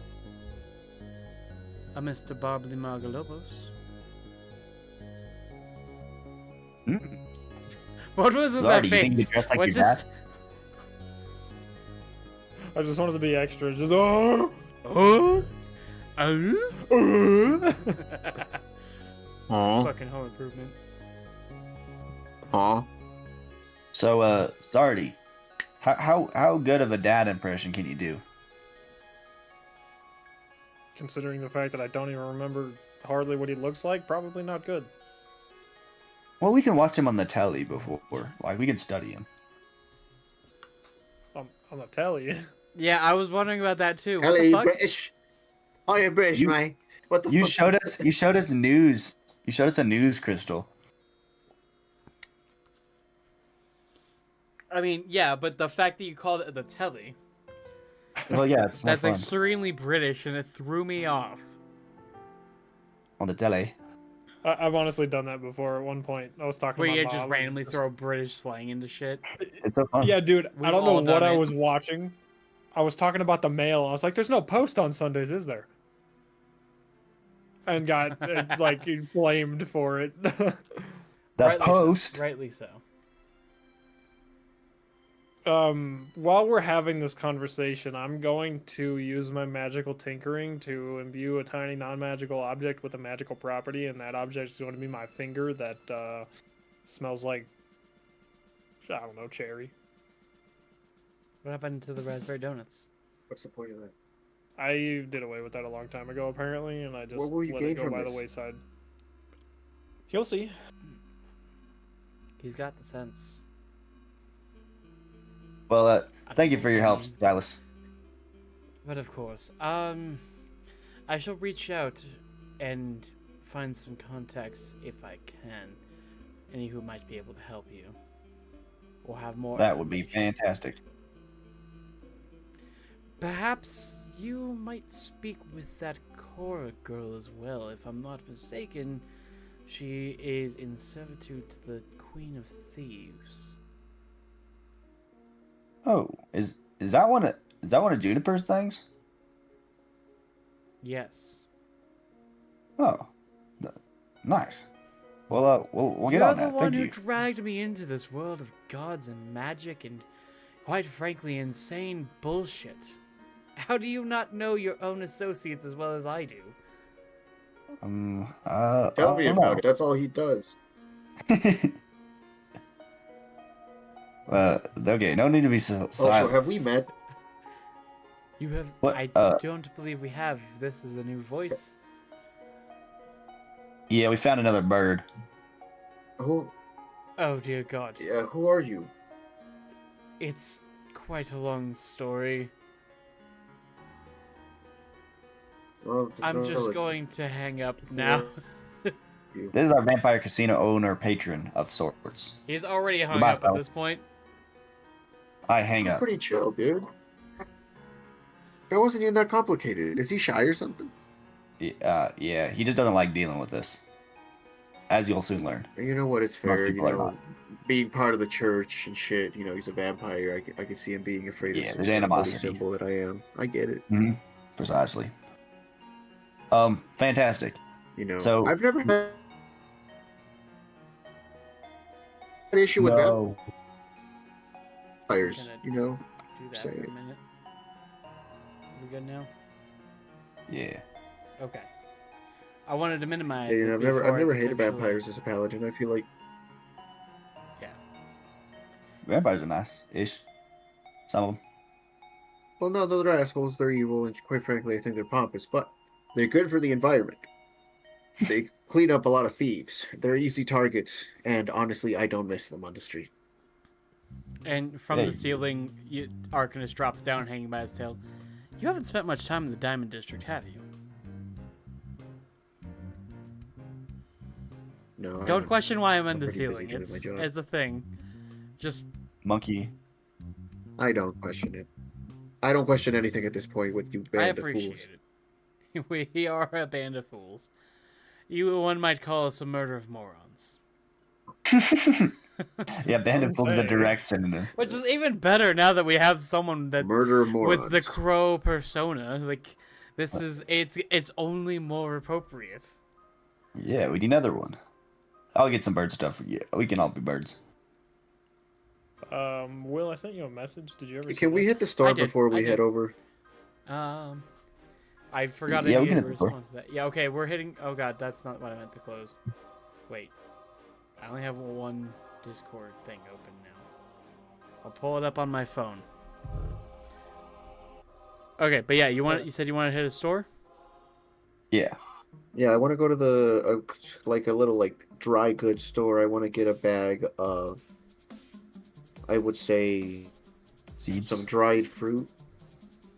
a Mr. Barbly Margolobos. What was with that Zardy, you think you face? dress like What your just... dad? I just wanted to be extra. Just fucking home improvement. Huh? So, Zardy, how good of a dad impression can you do? Considering the fact that I don't even remember hardly what he looks like, probably not good. Well, we can watch him on the telly before, like we can study him. I'm not telling you. Yeah, I was wondering about that too. What Hello, the fuck? British. I am British, You- mate. What the You fuck? showed us. You showed us news. You showed us a news crystal. I mean, yeah, but the fact that you called it the telly, Well, yeah, it's more that's fun extremely British, and it threw me off. on the telly. I've honestly done that before. At one point, I was talking Where to my you mom. just and randomly throw British slang into shit. It's so fun. Yeah, dude. We've I don't know all done what I it. was watching. I was talking about the mail. I was like, "There's no post on Sundays, is there?" And got like blamed for it. The Rightly post. So. Rightly so. While we're having this conversation, I'm going to use my magical tinkering to imbue a tiny non-magical object with a magical property, and that object is going to be my finger that smells like, I don't know, cherry. What happened to the raspberry donuts? What's the point of that? I did away with that a long time ago, apparently, and I just What will you let gain it go from by this? the wayside. You'll see. He's got the sense. Well, I thank you don't for your know help, what that means, Silas. But of course, I shall reach out and find some contacts if I can. Any who might be able to help you, or have more. That would be information. fantastic. Perhaps you might speak with that Cora girl as well. If I'm not mistaken, she is in servitude to the Queen of Thieves. Oh, is that one of Juniper's things? Yes. Oh, nice. Well, we'll get You're on the that. one Thank who you. dragged me into this world of gods and magic and, quite frankly, insane bullshit. How do you not know your own associates as well as I do? Tell me about it. That's all he does. Okay, no need to be silent. Also, have we met? You have. What, I don't believe we have. This is a new voice. Yeah, we found another bird. Who? Oh dear God. Yeah, who are you? It's quite a long story. Well, I'm just well, going to hang up now. you. This is our vampire casino owner patron of sorts. He's already hung Goodbye, up at Sal. this point. I hang He's up. pretty chill, dude. That wasn't even that complicated. Is he shy or something? Yeah, he just doesn't like dealing with this. As you'll soon learn. You know what? It's Most fair. You people are know, not. being part of the church and shit. You know, he's a vampire. I can see him being afraid Yeah, of some there's sort of bloody animosity. symbol that I am. I get it. Mm-hmm. Precisely. Fantastic. You know, So- I've never had an issue with No. vampires. Gonna- You know, Do that Say for it. a minute. We good now? Yeah. Okay. I wanted to minimize. yeah, you it know, I've before I never hated potentially- vampires as a paladin. I feel like Yeah. Vampires are nice-ish. Some of them. well, no, they're assholes. They're evil, and quite frankly, I think they're pompous. But they're good for the environment. They clean up a lot of thieves. They're easy targets, and honestly, I don't miss them on the street. And from Yeah, the you- ceiling, Arcanist drops down, hanging by his tail. You haven't spent much time in the Diamond District, have you? No, I Don't haven't. question why I'm in I'm the pretty busy ceiling. doing my job. It's a thing. Just Monkey. I don't question it. I don't question anything at this point with you I band of appreciate fools. it. We are a band of fools. One might call us a murder of morons. Yeah, Band of Some Fools is a say. direct synonym. Which is even better now that we have someone that Murder of morons. with the crow persona. Like this is it's only more appropriate. Yeah, we need another one. I'll get some bird stuff. Yeah, we can all be birds. Will, I sent you a message. Did you ever? see Can we that? hit the store I did, before I we did. head over? I forgot Yeah, I we can needed to hit the door. respond to that. Yeah, okay, we're hitting. Oh god, that's not what I meant to close. Wait, I only have one Discord thing open now. I'll pull it up on my phone. Okay, but yeah, you said you want to hit a store? Yeah. Yeah, I want to go to the like a little like dry goods store. I want to get a bag of, I would say, Seeds. some dried fruit,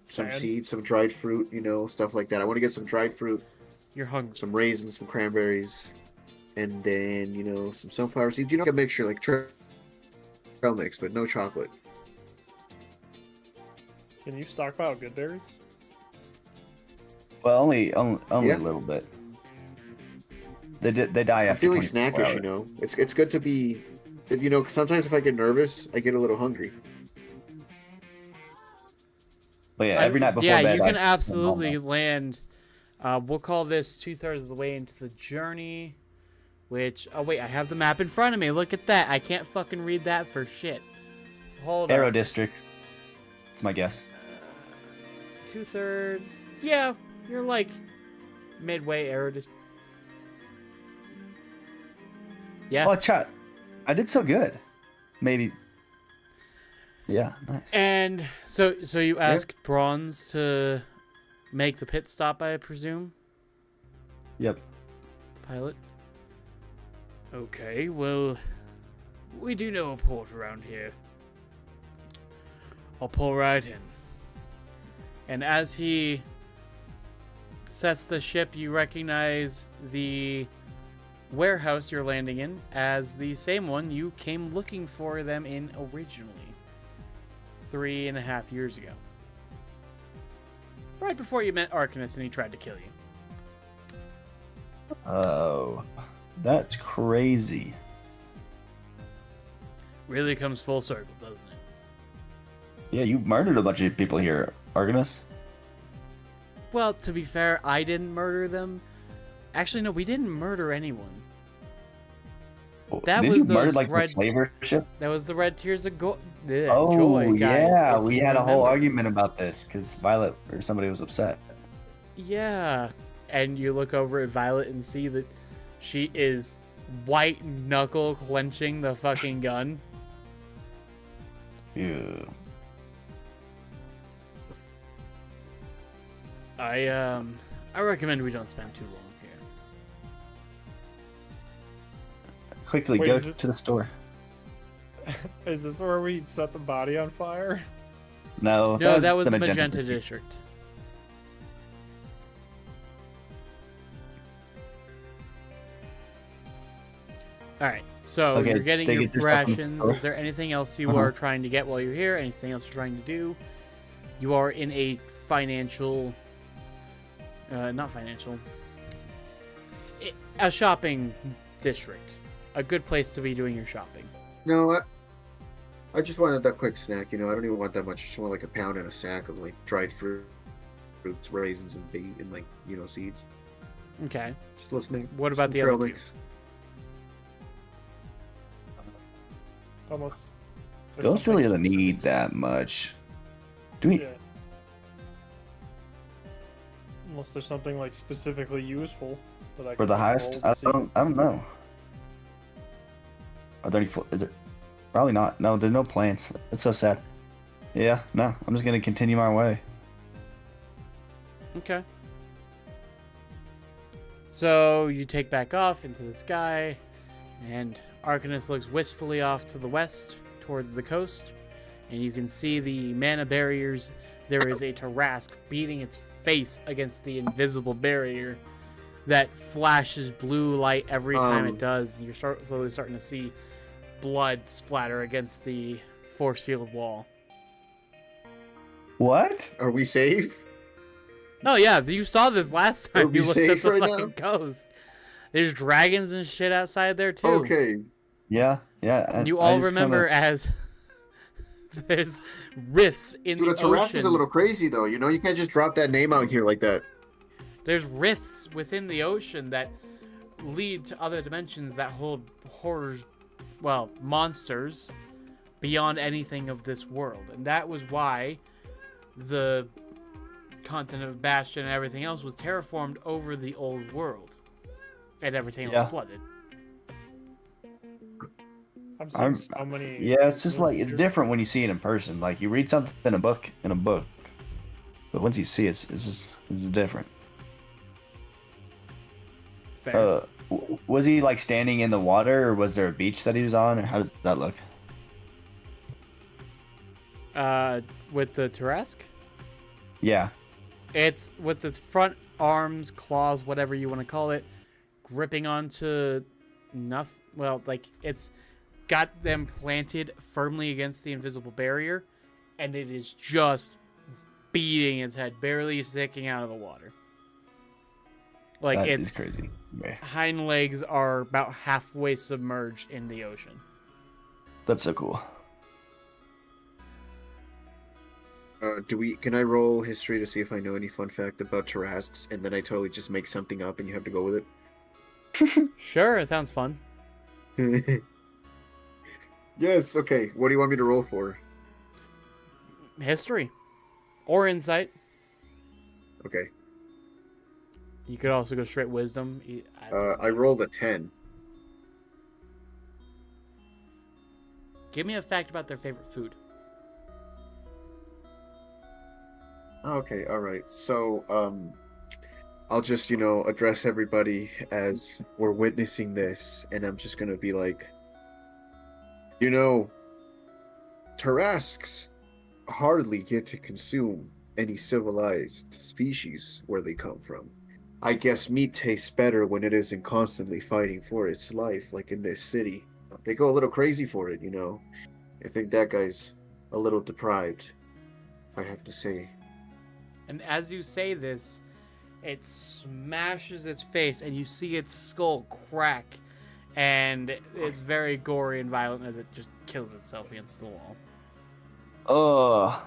some Sand? seeds, some dried fruit. You know, stuff like that. I want to get some dried fruit, You're hungry. some raisins, some cranberries, and then some sunflower seeds. A mixture like trail mix, but no chocolate. Can you stockpile good berries? Well, only Yeah. a little bit. They die I'm after feeling 24 snackish, hours. It's good to be, sometimes if I get nervous, I get a little hungry. But yeah, every night before yeah, bed. you can I- absolutely land. We'll call this 2/3 of the way into the journey. Which, oh wait, I have the map in front of me. Look at that. I can't fucking read that for shit. Hold Arrow on. District. That's my guess. 2/3. Yeah, you're like midway Arrow District. Yeah. Oh, chat. I did so good. Maybe. Yeah, nice. And so you asked Bronze to make the pit stop, I presume? Yep. Pilot? Okay, well, we do know a port around here. I'll pull right in. And as he sets the ship, you recognize the warehouse you're landing in as the same one you came looking for them in originally 3.5 years ago. Right before you met Arcanus and he tried to kill you. Oh, that's crazy. Really comes full circle, doesn't it? Yeah, you murdered a bunch of people here, Arcanus. Well, to be fair, I didn't murder them. Actually, no, we didn't murder anyone. That Did was you murder those like red- the slaver ship? That was the Red Tears of Oh, Joy, guys. yeah, if we you had a whole remember. argument about this because Violet or somebody was upset. Yeah. And you look over at Violet and see that she is white knuckle clenching the fucking gun. Ew. I recommend we don't spend too long here. Quickly, Wait, go is this- to the store. Is this where we set the body on fire? No, No, that was the the Magenta District. District. Alright, so Okay, you're getting they your get their stuff from the rations. store. Is there anything else you Uh-huh. are trying to get while you're here? Anything else you're trying to do? You are in a financial... not financial. A shopping district. A good place to be doing your shopping. No, I just wanted that quick snack. I don't even want that much. I just want like a pound and a sack of like dried fruits, raisins, and bait, and like seeds. Okay. Just a little snack. What about Some the trail other two? mix. Almost. We don't really need that much. Do we? Yeah. Unless there's something like specifically useful that I For can the roll highest? to I see. don't know. Are there any? Is there? Probably not. No, there's no plants. It's so sad. Yeah, no. I'm just gonna continue my way. Okay. So you take back off into the sky, and Arcanus looks wistfully off to the west towards the coast, and you can see the mana barriers. There is a Tarask beating its face against the invisible barrier that flashes blue light every time it does. You're slowly starting to see blood splatter against the force field wall. What? Are we safe? Oh yeah, you saw this last Are time we you looked at safe the right fucking coast. There's dragons and shit outside there too. Okay. Yeah, yeah. And you I all just remember as there's rifts in Dude, the the Tarask ocean. is a little crazy though. You can't just drop that name out here like that. There's rifts within the ocean that lead to other dimensions that hold horrors, well, monsters beyond anything of this world. And that was why the continent of Bastion and everything else was terraformed over the old world. And everything Yeah. else flooded. I've seen I'm- so many. Yeah, it's just like it's movies. different when you see it in person. Like you read something in a book, but once you see it, it's different. Fair. Was he like standing in the water, or was there a beach that he was on, or how does that look? With the Tarask? Yeah. It's with its front arms, claws, whatever you want to call it, gripping onto nothing. Well, like it's got them planted firmly against the invisible barrier, and it is just beating its head, barely sticking out of the water. Like That its is crazy. Yeah. hind legs are about halfway submerged in the ocean. That's so cool. Can I roll history to see if I know any fun fact about Tarrasques, and then I totally just make something up and you have to go with Sure, it sounds fun. it? Yes, okay. What do you want me to roll for? History. Or insight. Okay. You could also go straight wisdom. I rolled a 10. Give me a fact about their favorite food. Okay, alright. So, I'll just, address everybody as we're witnessing this, and I'm just gonna be like, Tarrasques hardly get to consume any civilized species where they come from. I guess meat tastes better when it isn't constantly fighting for its life, like in this city. They go a little crazy for it, I think that guy's a little deprived, if I have to say. And as you say this, it smashes its face, and you see its skull crack, and it's very gory and violent as it just kills itself against the wall. Oh,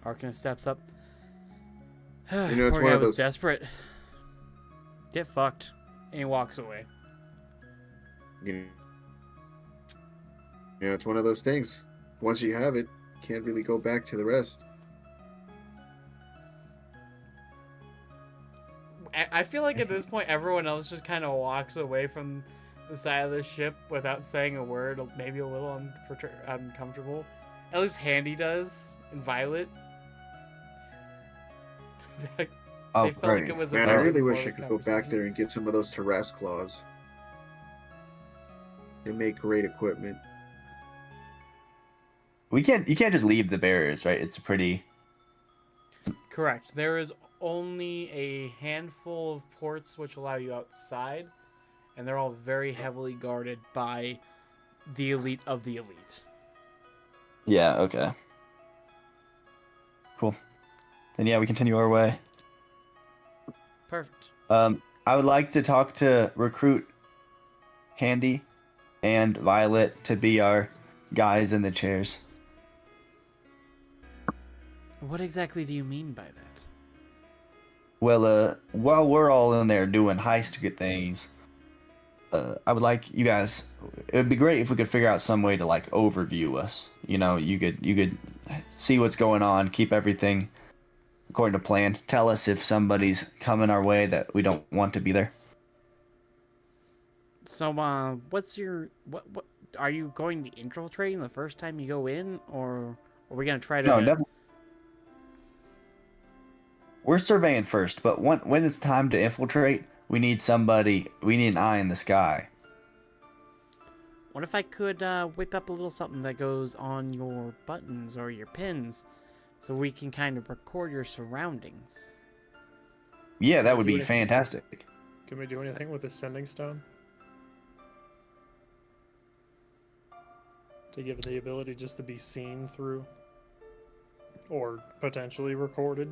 Arcanist steps up. It's Poor one guy of was those- desperate. Get fucked. And he walks away. It's one of those things. Once you have it, you can't really go back to the rest. I feel like at this point, everyone else just kind of walks away from the side of the ship without saying a word, maybe a little uncomfortable. At least Handy does, and Violet. They oh, felt great. like it was a Man, I very really wish I important could go back conversation. there and get some of those Tarrasque claws. They make great equipment. You can't just leave the barriers, right? It's pretty. Correct. There is only a handful of ports which allow you outside, and they're all very heavily guarded by the elite of the elite. Yeah. Okay. Cool. Then yeah, we continue our way. Perfect. I would like to talk to recruit Handy and Violet to be our guys in the chairs. What exactly do you mean by that? Well, while we're all in there doing heist good things, I would like you guys. It would be great if we could figure out some way to like overview us. You could see what's going on, keep everything according to plan. Tell us if somebody's coming our way that we don't want to be there. So, what's your what? Are you going to be infiltrating the first time you go in, or are we gonna try to? No, definitely. We're surveying first, but when it's time to infiltrate, we need somebody. We need an eye in the sky. What if I could whip up a little something that goes on your buttons or your pins, so we can kind of record your surroundings? Yeah, that would Do be anything. fantastic. Can we do anything with the sending stone? To give it the ability just to be seen through? Or potentially recorded?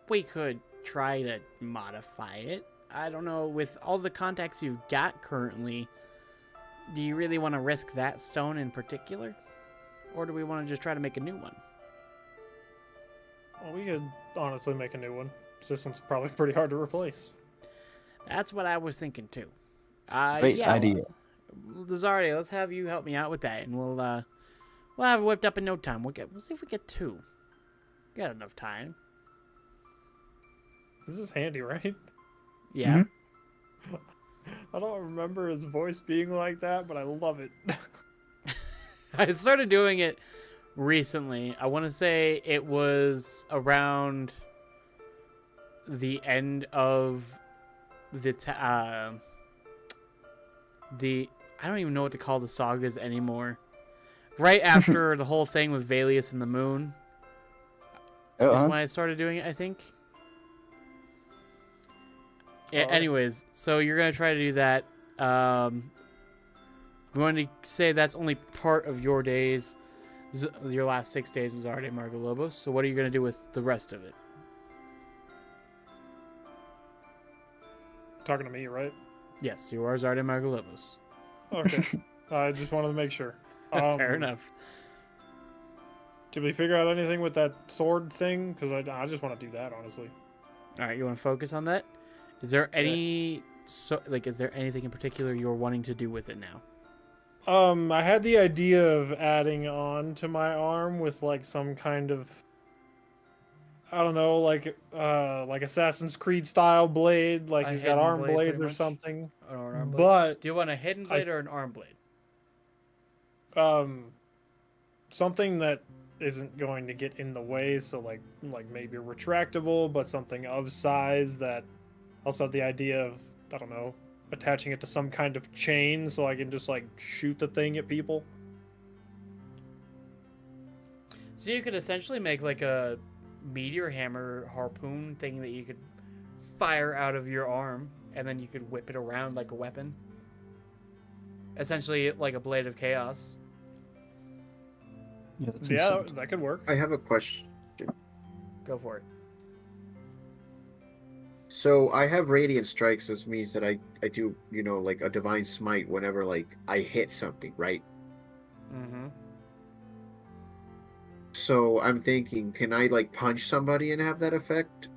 We could try to modify it. I don't know, with all the contacts you've got currently, do you really want to risk that stone in particular? Or do we want to just try to make a new one? Well, we could honestly make a new one. This one's probably pretty hard to replace. That's what I was thinking too. Great yeah, idea. Lazardi, let's have you help me out with that, and we'll have it whipped up in no time. We'll see if we get 2. Got enough time. This is Handy, right? Yeah. Mhm. I don't remember his voice being like that, but I love it. I started doing it recently. I want to say it was around the end of the I don't even know what to call the sagas anymore. Right after the whole thing with Valius and the moon, Oh, is huh? when I started doing it, I think. Yeah, Oh. anyways, so you're gonna try to do that. I'm going to say that's only part of your days. Your last 6 days was already Margo Lobos. So what are you gonna do with the rest of it? Talking to me, right? Yes, you are Zarde Margo Lobos. Okay. I just wanted to make sure. Fair enough. Did we figure out anything with that sword thing? Because I just want to do that, honestly. All right, you want to focus on that? Is there any is there anything in particular you're wanting to do with it now? I had the idea of adding on to my arm with like some kind of, I don't know, like Assassin's Creed style blade, like A he's got hidden arm blade, blades pretty or much? something. Or an arm blade? But Do you want a hidden blade or an arm blade? something that isn't going to get in the way, so like maybe retractable, but something of size that also have the idea of, I don't know, attaching it to some kind of chain so I can just like shoot the thing at people. So you could essentially make like a meteor hammer harpoon thing that you could fire out of your arm, and then you could whip it around like a weapon. Essentially like a blade of chaos. Yeah, that's Yeah, insane. that could work. I have a question. Go for it. So I have radiant strikes. This means that I do, like a divine smite whenever like I hit something, right? Mm-hmm. So I'm thinking, can I like punch somebody and have that effect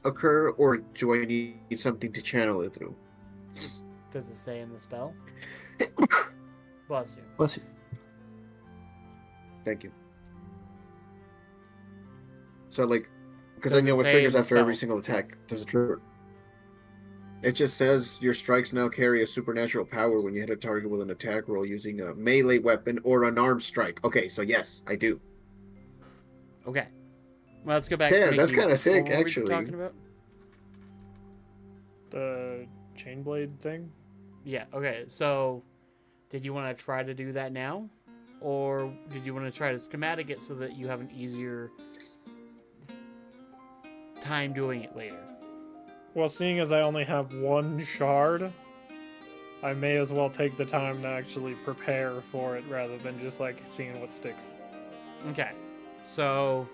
occur, or do I need something to channel it through? Does it say in the spell? Bless you. Bless you. Thank you. So like, because I Does it know it say triggers in the after every spell? single attack. Does it trigger? It just says your strikes now carry a supernatural power when you hit a target with an attack roll using a melee weapon or an arm strike. Okay, so yes, I do. Okay. Well, let's go back. Damn, that's Mickey. kinda sick, What were we actually. talking about? The chain blade thing. Yeah. Okay. So, did you want to try to do that now, or did you want to try to schematic it so that you have an easier time doing it later? Well, seeing as I only have one shard, I may as well take the time to actually prepare for it rather than just like seeing what sticks. Okay. So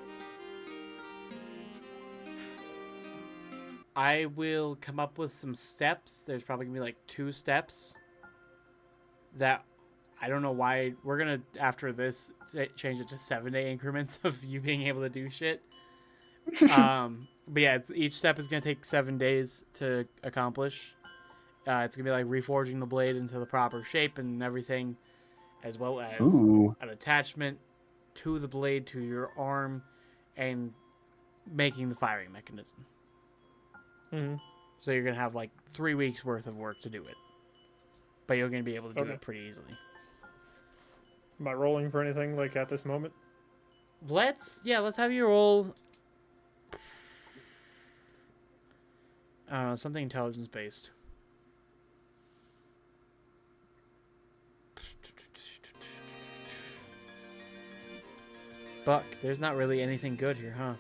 I will come up with some steps. There's probably gonna be like 2 steps that I don't know why we're gonna, after this, change it to 7-day increments of you being able to do shit. But yeah, each step is gonna take 7 days to accomplish. It's gonna be like reforging the blade into the proper shape and everything, as well as Ooh. an attachment to the blade to your arm, and making the firing mechanism. Mm-hmm. So you're gonna have like 3 weeks worth of work to do it, but you're gonna be able to do Okay. it pretty easily. Am I rolling for anything like at this moment? Let's have you roll. I don't know, something intelligence based. Buck, there's not really anything good here, huh?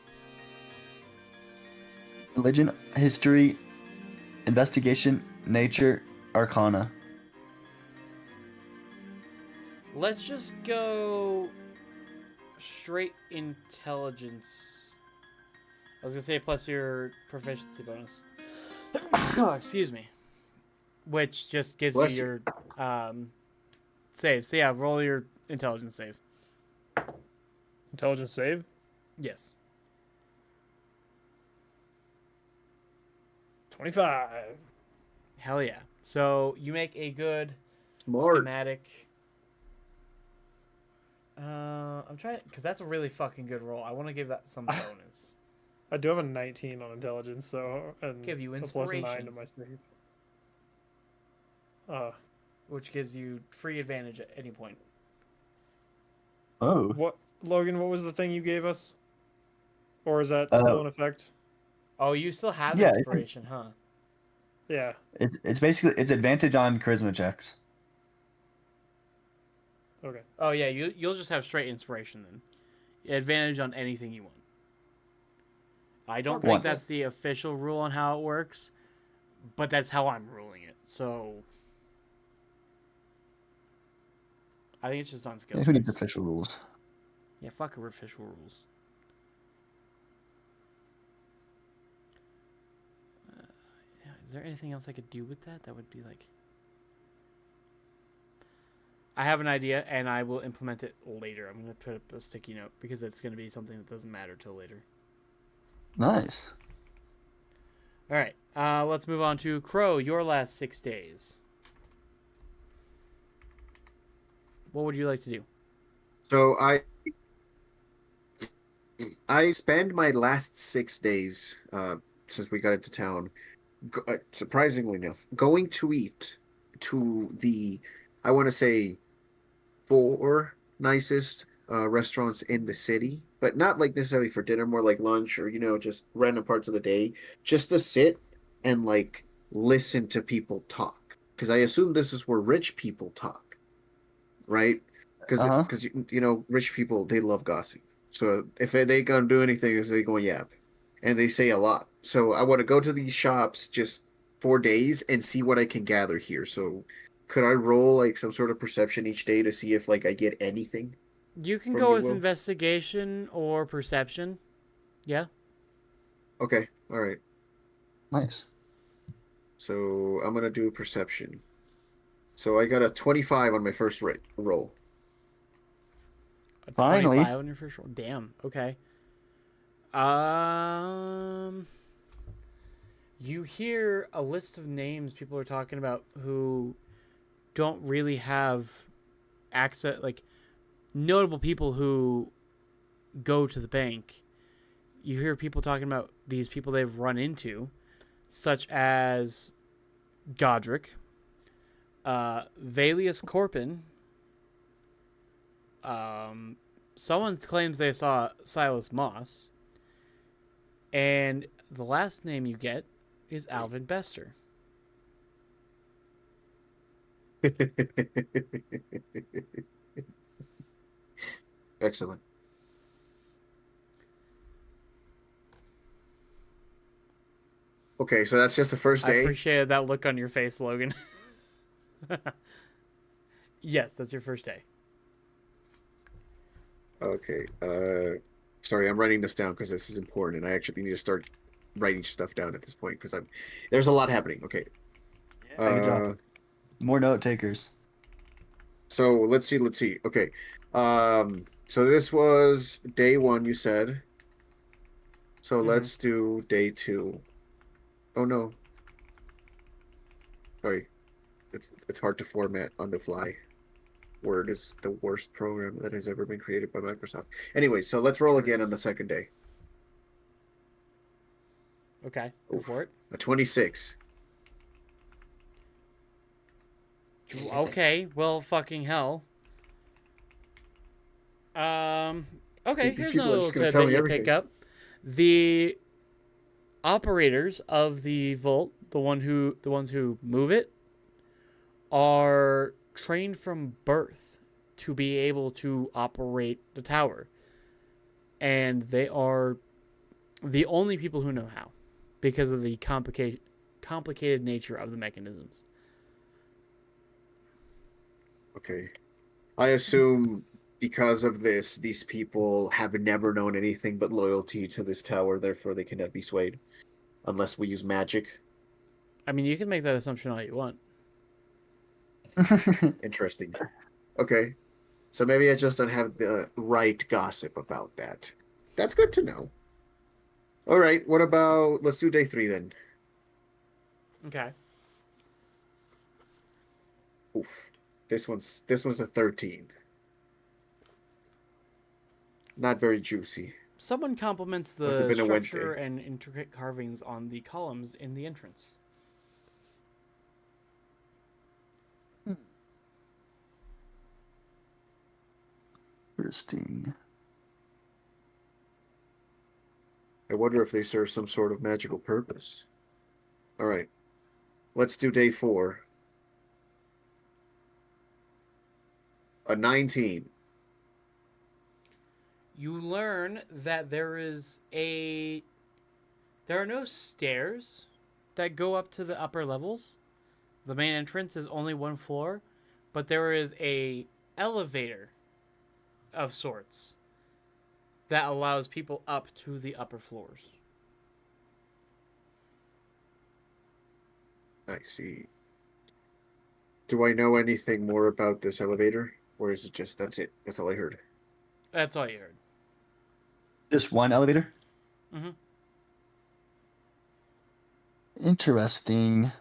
Religion, history, investigation, nature, arcana. Let's just go straight intelligence. I was gonna say plus your proficiency bonus. Oh, excuse me. Which just gives Bless you your save. So yeah, roll your intelligence save. Intelligence save? Yes. 25. Hell yeah. So you make a good Smart. schematic. I'm trying, because that's a really fucking good roll. I want to give that some bonus. I do have a 19 on intelligence, so and Give you a plus 9 inspiration. to my save. Which gives you free advantage at any point. Oh. What, Logan? What was the thing you gave us? Or is that Uh, still in effect? Oh, you still have Yeah, inspiration, huh? Yeah. It's basically it's advantage on charisma checks. Okay. Oh yeah, you'll just have straight inspiration then. Advantage on anything you want. I don't Once. think that's the official rule on how it works, but that's how I'm ruling it. So I think it's just on skill Yeah, who needs checks. official rules? Yeah, fuck our official rules. Yeah, is there anything else I could do with that? That would be like... I have an idea, and I will implement it later. I'm going to put up a sticky note, because it's going to be something that doesn't matter till later. Nice. All right, let's move on to Crow, your last 6 days. What would you like to do? So I spend my last 6 days since we got into town, surprisingly enough, going to eat to the, I want to say, 4 nicest restaurants in the city, but not like necessarily for dinner, more like lunch or just random parts of the day, just to sit and like listen to people talk. Because I assume this is where rich people talk, right? Because rich people, they love gossip. So if they gonna do anything, is they gonna yap, and they say a lot. So I want to go to these shops just 4 days and see what I can gather here. So could I roll like some sort of perception each day to see if like I get anything? You can From go you, with Will? investigation or perception. Yeah. Okay, all right. Nice. So I'm gonna do perception. So I got a 25 on my first roll. A Finally. 25 on your first roll. Damn. Okay. You hear a list of names people are talking about who don't really have access, like notable people who go to the bank. You hear people talking about these people they've run into, such as Godric, Valius Corpin. Someone claims they saw Silas Moss, and the last name you get is Alvin Bester. Excellent. Okay, so that's just the first I day. appreciated that look on your face, Logan. Yes, that's your first day. Okay. Sorry, I'm writing this down because this is important, and I actually need to start writing stuff down at this point because there's a lot happening. Okay. Good job. More note takers. So let's see. Okay. So this was day 1, you said. So let's do day 2. Oh no. Sorry. It's hard to format on the fly. Word is the worst program that has ever been created by Microsoft. Anyway, so let's roll again on the second day. Okay, go for it. A 26. Okay, well, fucking hell. Okay, These here's people are another just little gonna tell tidbit me you everything. pick up. The operators of the vault, the ones who move it, are trained from birth to be able to operate the tower. And they are the only people who know how, because of the complicated nature of the mechanisms. Okay. I assume because of this, these people have never known anything but loyalty to this tower, therefore they cannot be swayed. Unless we use magic. I mean, you can make that assumption all you want. Interesting. Okay. So maybe I just don't have the right gossip about that. That's good to know. All right. What about, let's do day 3 then. Okay. Oof. This one's a 13. Not very juicy. Someone compliments Must have the been a structure Wednesday. and intricate carvings on the columns in the entrance. Interesting. I wonder if they serve some sort of magical purpose. All right. Let's do day 4. A 19. You learn that there is a There are no stairs that go up to the upper levels. The main entrance is only one floor, but there is a elevator of sorts that allows people up to the upper floors. I see. Do I know anything more about this elevator? Or is it just, that's it? That's all I heard. That's all you heard. Just one elevator? Mm-hmm. Interesting.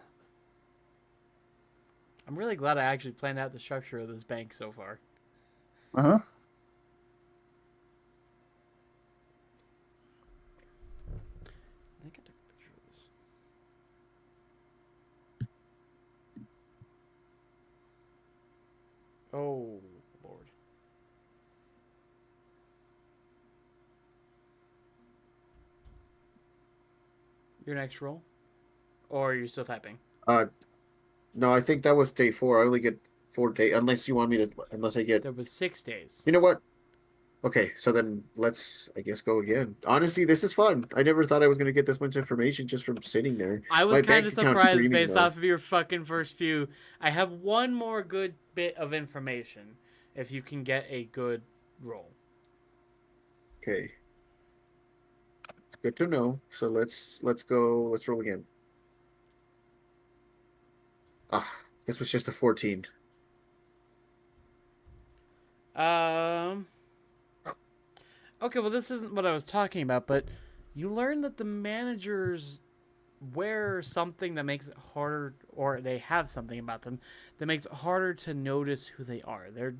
I'm really glad I actually planned out the structure of this bank so far. Uh-huh. I think I took a picture of this. Oh, Lord. Your next roll? Or are you still typing? No, I think that was day 4. I only get 4 days, unless you want me to, unless I get... There was 6 days. You know what? Okay, so then let's, I guess, go again. Honestly, this is fun. I never thought I was going to get this much information just from sitting there. I was My kind of bank account's surprised screaming, based though. off of your fucking first few. I have one more good bit of information if you can get a good roll. Okay. It's good to know. So let's go. Let's roll again. Ah, this was just a 14. Okay, well, this isn't what I was talking about, but you learn that the managers wear something that makes it harder, or they have something about them that makes it harder to notice who they are. Their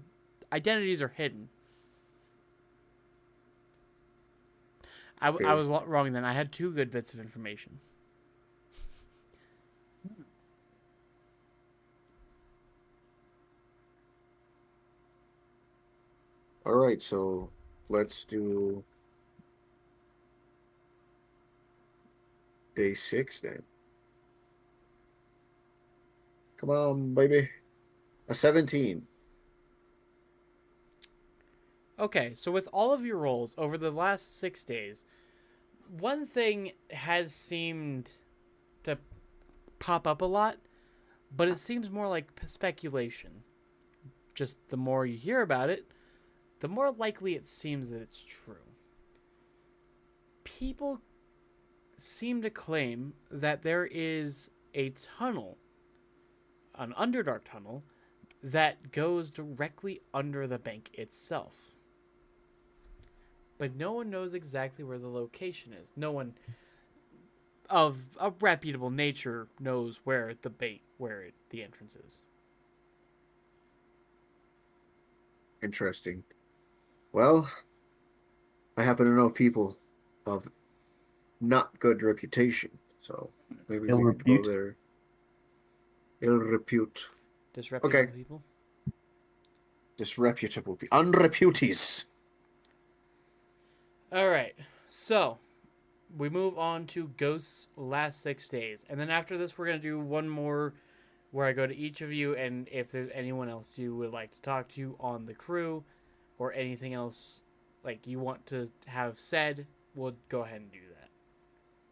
identities are hidden. I was wrong then. I had 2 good bits of information. All right, so let's do day 6 then. Come on, baby. A 17. Okay, so with all of your rolls over the last 6 days, one thing has seemed to pop up a lot, but it seems more like speculation. Just the more you hear about it, the more likely it seems that it's true. People seem to claim that there is a tunnel, an Underdark tunnel, that goes directly under the bank itself. But no one knows exactly where the location is. No one of a reputable nature knows where the entrance is. Interesting. Well, I happen to know people of not good reputation, so maybe Ill we could repute? go there. Ill repute. Disreputable Okay. people. Disreputable people. Unreputes. Alright, so we move on to Ghost's last 6 days. And then after this, we're going to do one more where I go to each of you, and if there's anyone else you would like to talk to on the crew or anything else like you want to have said, we'll go ahead and do that.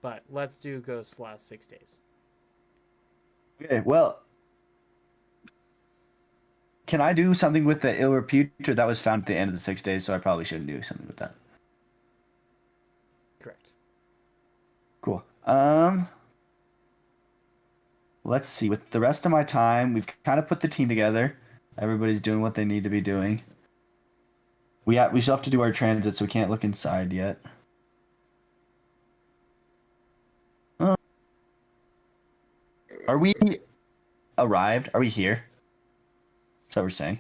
But let's do Ghost's last 6 days. Okay, well, can I do something with the ill repute? Or that was found at the end of the 6 days, so I probably shouldn't do something with that. Correct. Cool. Let's see. With the rest of my time, we've kind of put the team together. Everybody's doing what they need to be doing. We still have to do our transit, so we can't look inside yet. Are we arrived? Are we here? Is that what we're saying?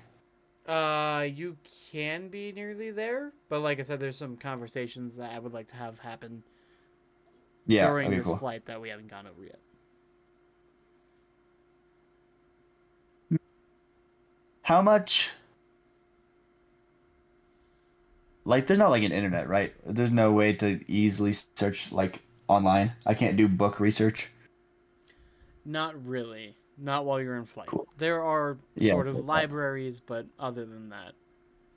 You can be nearly there, but like I said, there's some conversations that I would like to have happen Yeah, during okay, this cool. flight that we haven't gone over yet. How much? Like, there's not like an internet, right? There's no way to easily search like online. I can't do book research. Not really. Not while you're in flight. Cool. There are Yeah, sort of okay. libraries, but other than that,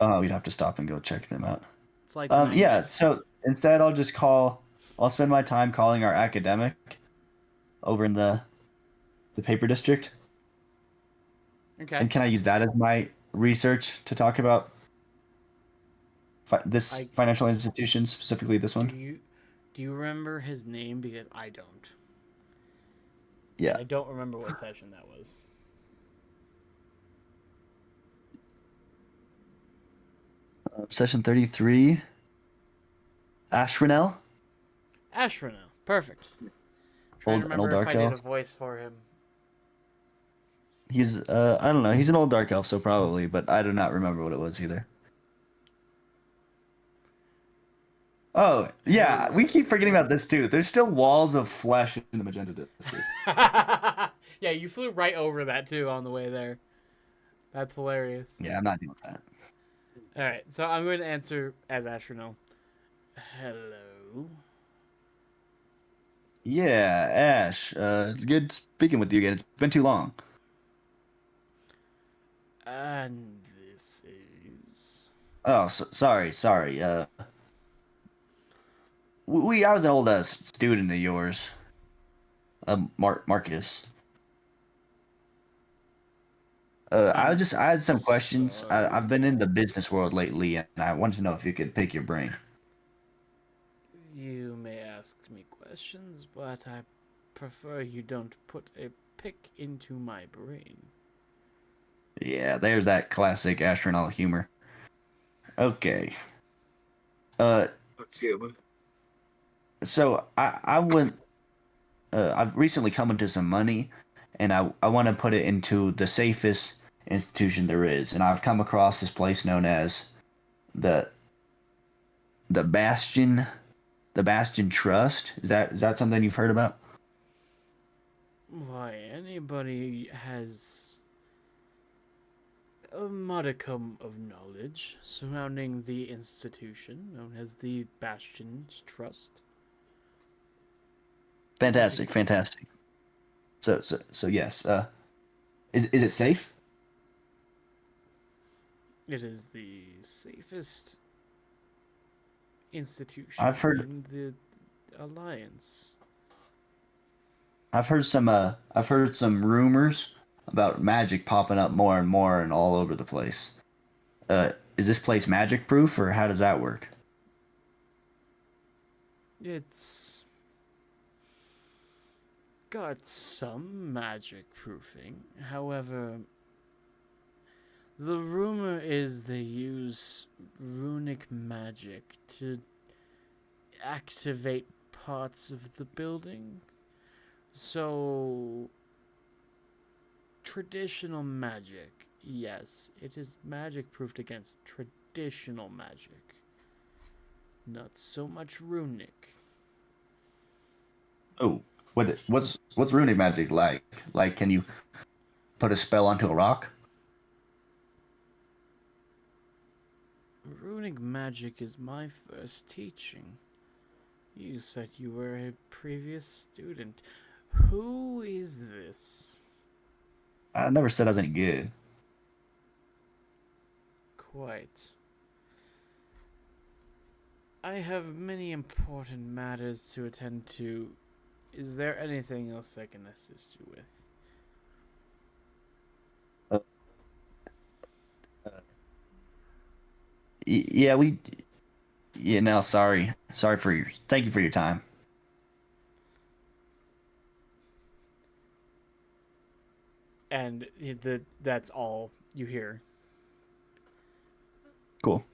Oh, we'd have to stop and go check them out. it's like the Yeah. 90s. So instead, I'll just call I'll spend my time calling our academic over in the paper district. Okay. And can I use that as my research to talk about this financial institution, specifically this one? Do you remember his name? Because I don't. Yeah. I don't remember what session that was. Session 33. Ashranel. Ashranel. Perfect. Trying to An old remember if dark I did a elf. voice for him. He's I don't know. He's an old dark elf, so probably, but I do not remember what it was either. Oh yeah, we keep forgetting about this too. There's still walls of flesh in the magenta district. Yeah, you flew right over that too on the way there. That's hilarious. Yeah, I'm not dealing with that. All right, so I'm going to answer as Ashranel. Hello. Yeah, Ash. It's good speaking with you again. It's been too long. And this is... Oh, sorry. I was an old student of yours, Marcus. I had some questions. I've been in the business world lately, and I wanted to know if you could pick your brain. You may ask me questions, but I prefer you don't put a pick into my brain. Yeah, there's that classic astronaut humor. Okay. Let's see. So I went. I've recently come into some money, and I want to put it into the safest institution there is, and I've come across this place known as the Bastion, the Bastion Trust. Is that something you've heard about? Why, anybody has a modicum of knowledge surrounding the institution known as the Bastion's Trust. Fantastic. So yes. Is it safe? It is the safest institution I've heard- in the Alliance. I've heard some rumors about magic popping up more and more and all over the place. Is this place magic proof, or how does that work? It's got some magic proofing. However, the rumor is they use runic magic to activate parts of the building. So, traditional magic, yes, it is magic proofed against traditional magic. Not so much runic. Oh, what's runic magic like? Like, can you put a spell onto a rock? Runic magic is my first teaching. You said you were a previous student. Who is this? I never said I was any good. Quite. I have many important matters to attend to. Is there anything else I can assist you with? No, sorry for thank you for your time. And that's all you hear. Cool.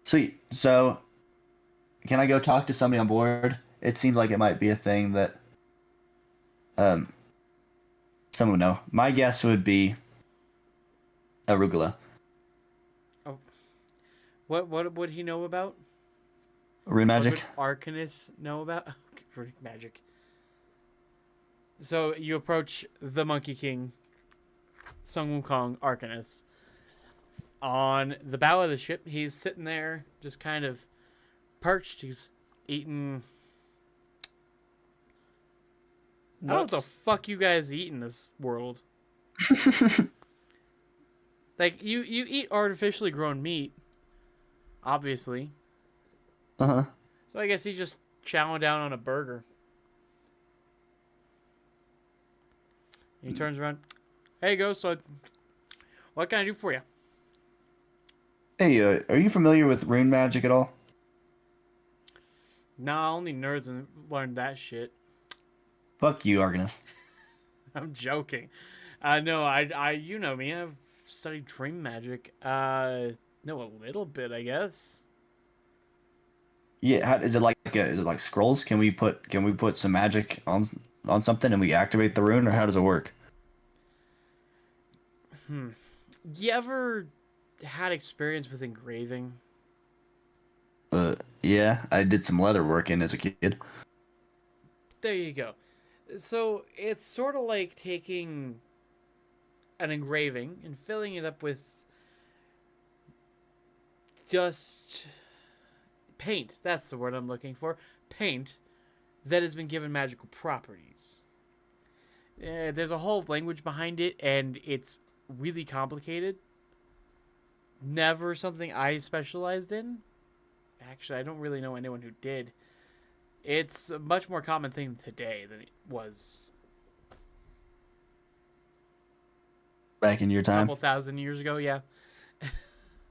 Sweet. So, can I go talk to somebody on board? It seems like it might be a thing that, someone would know. My guess would be arugula. Oh, what would he know about? Rune magic. What would Arcanus know about? Runic magic. So you approach the Monkey King, Sun Wukong, Arcanus. On the bow of the ship, he's sitting there, just kind of perched. He's eating. I don't know what the fuck you guys eat in this world. Like you eat artificially grown meat, obviously. Uh-huh. So I guess he's just chowing down on a burger. He turns around. Hey, Ghost, so what can I do for you? Hey, are you familiar with rune magic at all? Nah, only nerds learn that shit. Fuck you, Arcanus. I'm joking. No, you know me. I've studied dream magic. Know a little bit, I guess. Yeah, is it like scrolls? Can we put some magic on something and we activate the rune, or how does it work? You ever had experience with engraving? Yeah, I did some leather working as a kid. There you go. So it's sort of like taking an engraving and filling it up with just paint. That's the word I'm looking for. Paint that has been given magical properties. There's a whole language behind it, and it's really complicated. Never something I specialized in. Actually, I don't really know anyone who did. It's a much more common thing today than it was Back in your a time? couple thousand years ago. Yeah.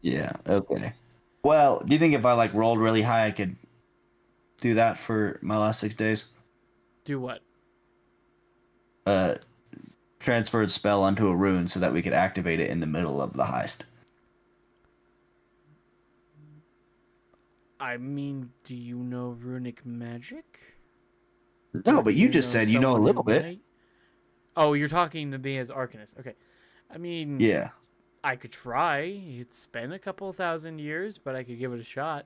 Yeah, okay. Well, do you think if I like rolled really high I could do that for my last 6 days? Do what? Uh Transferred spell onto a rune so that we could activate it in the middle of the heist. I mean, do you know runic magic? No, Or but do you just said you know a someone who little bit. might? Oh, you're talking to me as Arcanist. Okay. I mean, Yeah. I could try. It's been a couple thousand years, but I could give it a shot.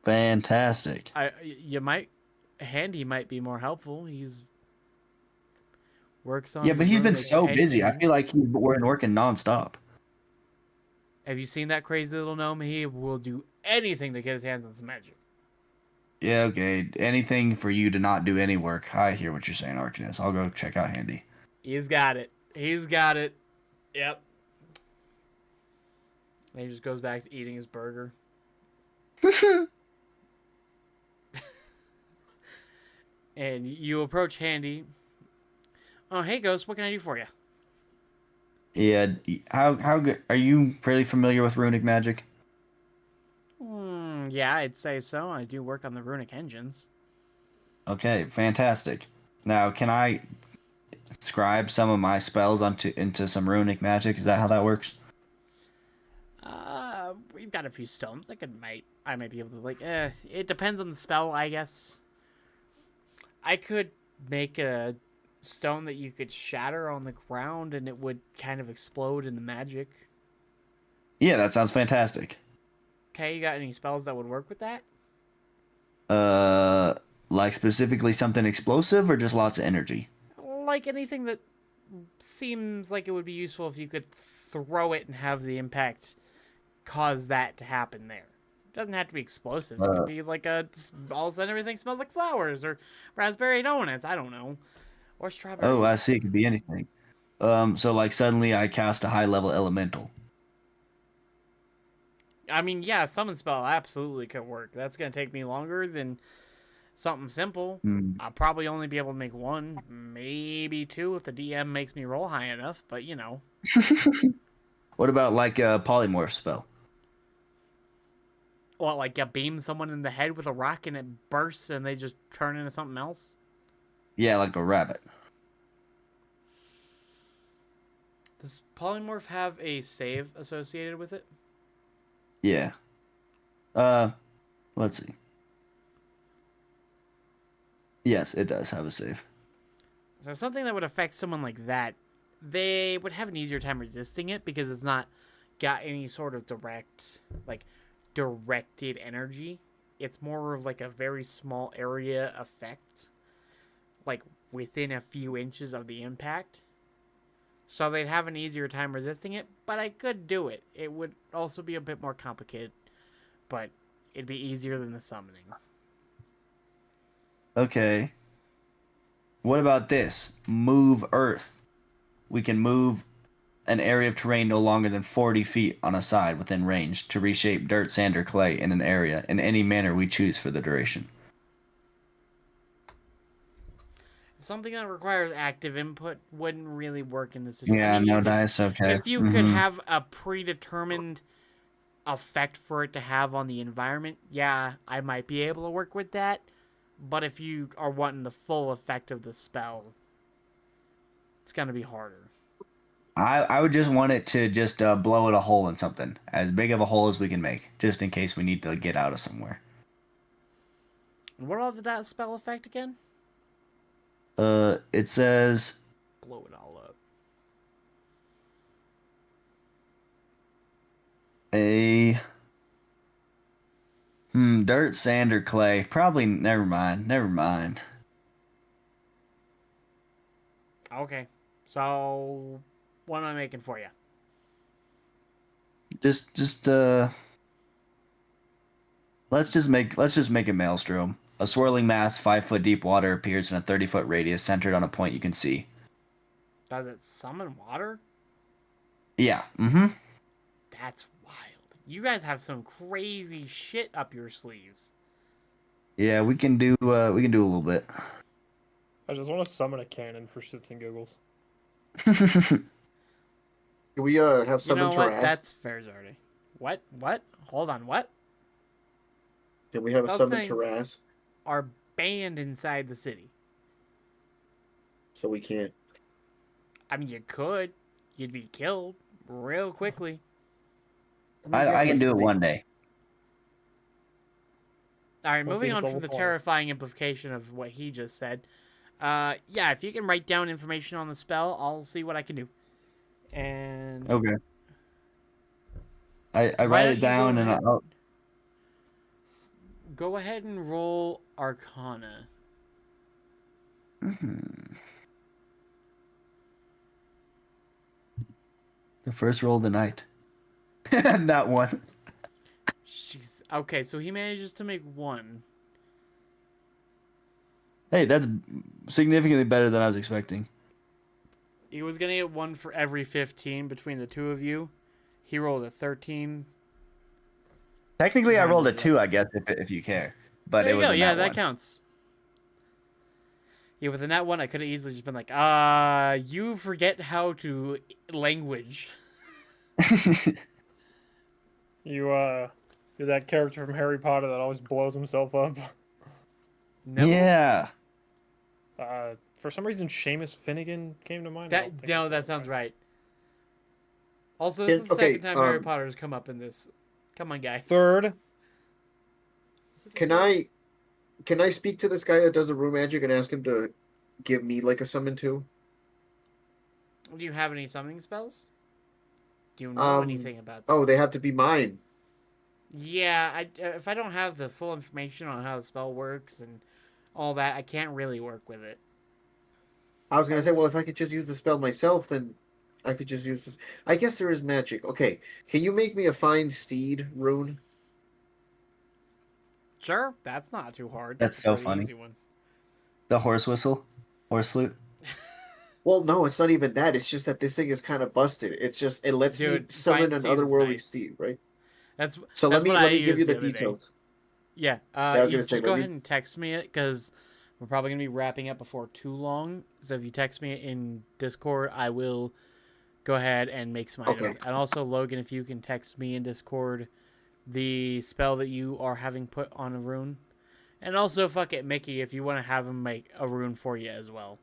Fantastic. You might, Handy might be more helpful. He's works on. Yeah, but he's been runic so busy. I feel like engines. he's been working nonstop. Have you seen that crazy little gnome? He will do anything to get his hands on some magic. Yeah, okay. Anything for you to not do any work. I hear what you're saying, Arcanus. I'll go check out Handy. He's got it. He's got it. Yep. And he just goes back to eating his burger. And you approach Handy. Oh, hey, Ghost. What can I do for you? Yeah, how good are you? Pretty familiar with runic magic? Yeah, I'd say so. I do work on the runic engines. Okay, fantastic. Now, can I scribe some of my spells into some runic magic? Is that how that works? We've got a few stones. I might be able to it depends on the spell, I guess. I could make a stone that you could shatter on the ground and it would kind of explode in the magic. Yeah, that sounds fantastic. Okay, you got any spells that would work with that? Like specifically something explosive or just lots of energy? Like anything that seems like it would be useful if you could throw it and have the impact cause that to happen there. It doesn't have to be explosive. It could be like all of a sudden everything smells like flowers or raspberry donuts. I don't know. Or strawberries. Oh, I see. It could be anything. So like suddenly I cast a high level elemental. I mean, yeah, summon spell absolutely could work. That's going to take me longer than something simple. I'll probably only be able to make one, maybe two if the DM makes me roll high enough, but you know. What about like a polymorph spell? Well, like you beam someone in the head with a rock and it bursts and they just turn into something else? Yeah, like a rabbit. Does polymorph have a save associated with it? Yeah. Let's see. Yes, it does have a save. So something that would affect someone like that, they would have an easier time resisting it because it's not got any sort of directed energy. It's more of like a very small area effect, like within a few inches of the impact. So they'd have an easier time resisting it, but I could do it. It would also be a bit more complicated, but it'd be easier than the summoning. Okay. What about this? Move Earth. We can move an area of terrain no longer than 40 feet on a side within range to reshape dirt, sand, or clay in an area in any manner we choose for the duration. Something that requires active input wouldn't really work in this situation. Yeah, no dice, okay. If you could have a predetermined effect for it to have on the environment, yeah, I might be able to work with that. But if you are wanting the full effect of the spell, it's going to be harder. I would just want it to just blow it a hole in something. As big of a hole as we can make, just in case we need to get out of somewhere. What all did that spell effect again? It says Blow it all up. dirt, sand, or clay. Probably never mind. Okay. So what am I making for you? Just let's just make a maelstrom. A swirling mass 5 foot deep water appears in a 30-foot radius centered on a point you can see. Does it summon water? Yeah. That's wild. You guys have some crazy shit up your sleeves. Yeah, we can do a little bit. I just want to summon a cannon for shits and giggles. Can we have You someone know what? Taras? That's fair, Zardy. What? Hold on, what? Can we have a Those summon things- Taras? Are banned inside the city. So we can't. I mean, you could. You'd be killed real quickly. I can do it one day. All right, We'll see, moving on it's from the almost terrifying implication of what he just said. Yeah, if you can write down information on the spell, I'll see what I can do. And Okay. I Why write don't it you down go and ahead- I'll. go ahead and roll Arcana. The first roll of the night. Not one. Jeez. Okay, so he manages to make one. Hey, that's significantly better than I was expecting. He was gonna get one for every 15 between the two of you. He rolled a 13. Technically, I Mine rolled a was 2, I guess, if you care. But There it you was go. a Yeah, nat that one. counts. Yeah, with a nat one, I could have easily just been like, you forget how to language. You're that character from Harry Potter that always blows himself up. No, Yeah. For some reason, Seamus Finnegan came to mind. that sounds right. Also, this is the Okay, second time Harry Potter's come up in this. Come on, guy. Third, Can I speak to this guy that does the room magic and ask him to give me like a summon too? Do you have any summoning spells? Do you know anything about that? Oh, they have to be mine. Yeah, if I don't have the full information on how the spell works and all that, I can't really work with it. I was gonna say, well, if I could just use the spell myself, then I could just use this. I guess there is magic. Okay, can you make me a fine steed rune? Sure, that's not too hard. That's a so pretty funny. Easy one. The horse whistle? Horse flute? Well, no, it's not even that. It's just that this thing is kind of busted. It's just it lets me Dude, summon fine an steed is otherworldly nice. steed, right? That's So that's let what I me give you used the other day. details. Yeah, I was you gonna say, just let go me- ahead and text me it because we're probably gonna be wrapping up before too long. So if you text me in Discord, I will go ahead and make some items. Okay. And also, Logan, if you can text me in Discord the spell that you are having put on a rune, and also fuck it, Mickey, if you want to have him make a rune for you as well.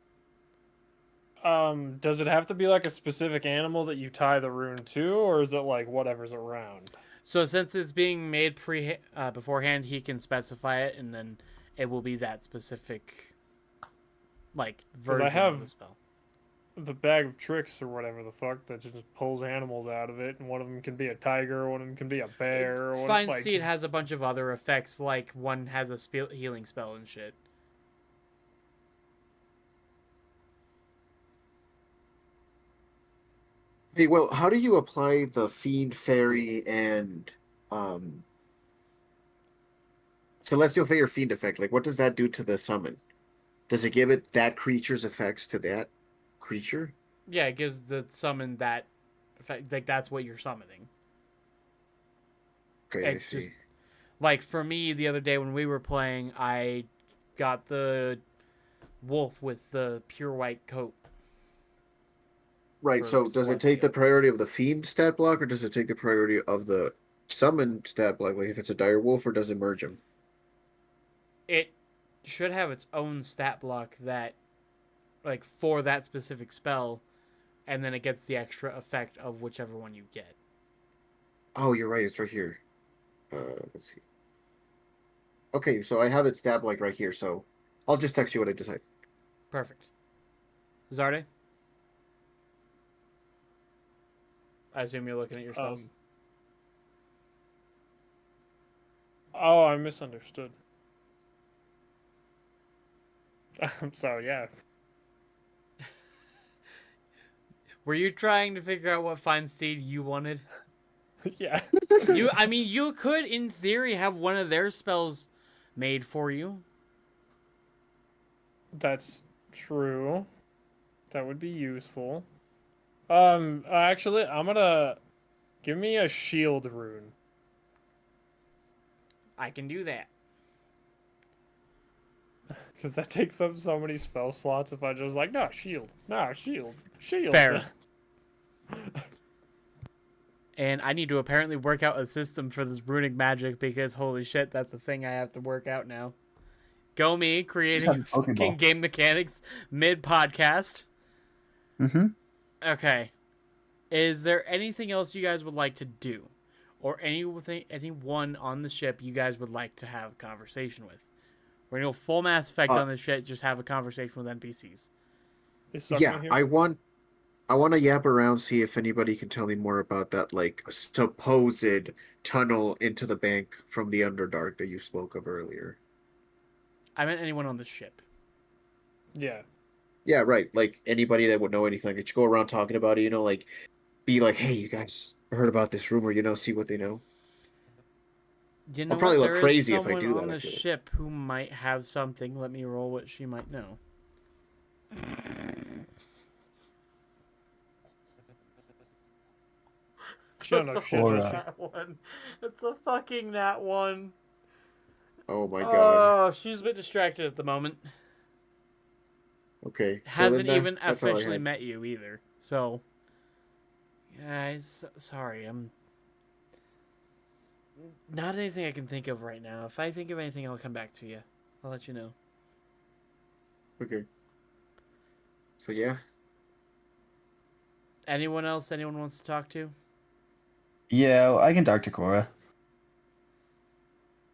does it have to be like a specific animal that you tie the rune to, or is it like whatever's around? So since it's being made beforehand, he can specify it, and then it will be that specific, like, version of have- the spell. The bag of tricks or whatever the fuck that just pulls animals out of it, and one of them can be a tiger, one of them can be a bear. Or Fine like, Steed has a bunch of other effects, like one has a healing spell and shit. Hey, well, how do you apply the fiend fairy and celestial fairy fiend effect? Like, what does that do to the summon? Does it give it that creature's effects to that creature? Yeah, it gives the summon that Like that's what you're summoning. Okay, I It see. just like for me the other day when we were playing, I got the wolf with the pure white coat. Right, For so does it take the Celestia. priority of the fiend stat block, or does it take the priority of the summon stat block? Like if it's a dire wolf, or does it merge them? It should have its own stat block that, like, for that specific spell, and then it gets the extra effect of whichever one you get. Oh, you're right. It's right here. Let's see. Okay, so I have it stat block right here. So I'll just text you what I decide. Perfect. Zarde? I assume you're looking at your spells. Oh, I misunderstood. So yeah. Were you trying to figure out what fine steed you wanted? Yeah. I mean, you could, in theory, have one of their spells made for you. That's true. That would be useful. Actually, I'm gonna give me a shield rune. I can do that. Because that takes up so many spell slots if I just like, no, shield. No, shield. Shield. Fair. And I need to apparently work out a system for this runic magic because holy shit, that's the thing I have to work out now. Go me creating fucking game mechanics mid podcast. Mm-hmm. Okay. Is there anything else you guys would like to do? Or anyone on the ship you guys would like to have a conversation with? We're gonna go full Mass Effect on this shit, just have a conversation with NPCs. Yeah, I want to yap around, see if anybody can tell me more about that, like, supposed tunnel into the bank from the Underdark that you spoke of earlier. I meant anyone on the ship. Yeah. Yeah, right. Like, anybody that would know anything. That you go around talking about it, like, be like, hey, you guys heard about this rumor, see what they know. You know I'll probably what? look There crazy is if I do someone that. on the ship who might have something. Let me roll what she might know. She don't know shit, does she? Nat one. It's a fucking nat one. Oh my god. Oh, she's a bit distracted at the moment. Okay. Hasn't even officially met you either. So, guys, sorry, I'm not anything I can think of right now. If I think of anything, I'll come back to you. I'll let you know. Okay. So yeah. Anyone else? Anyone wants to talk to? Yeah, I can talk to Cora.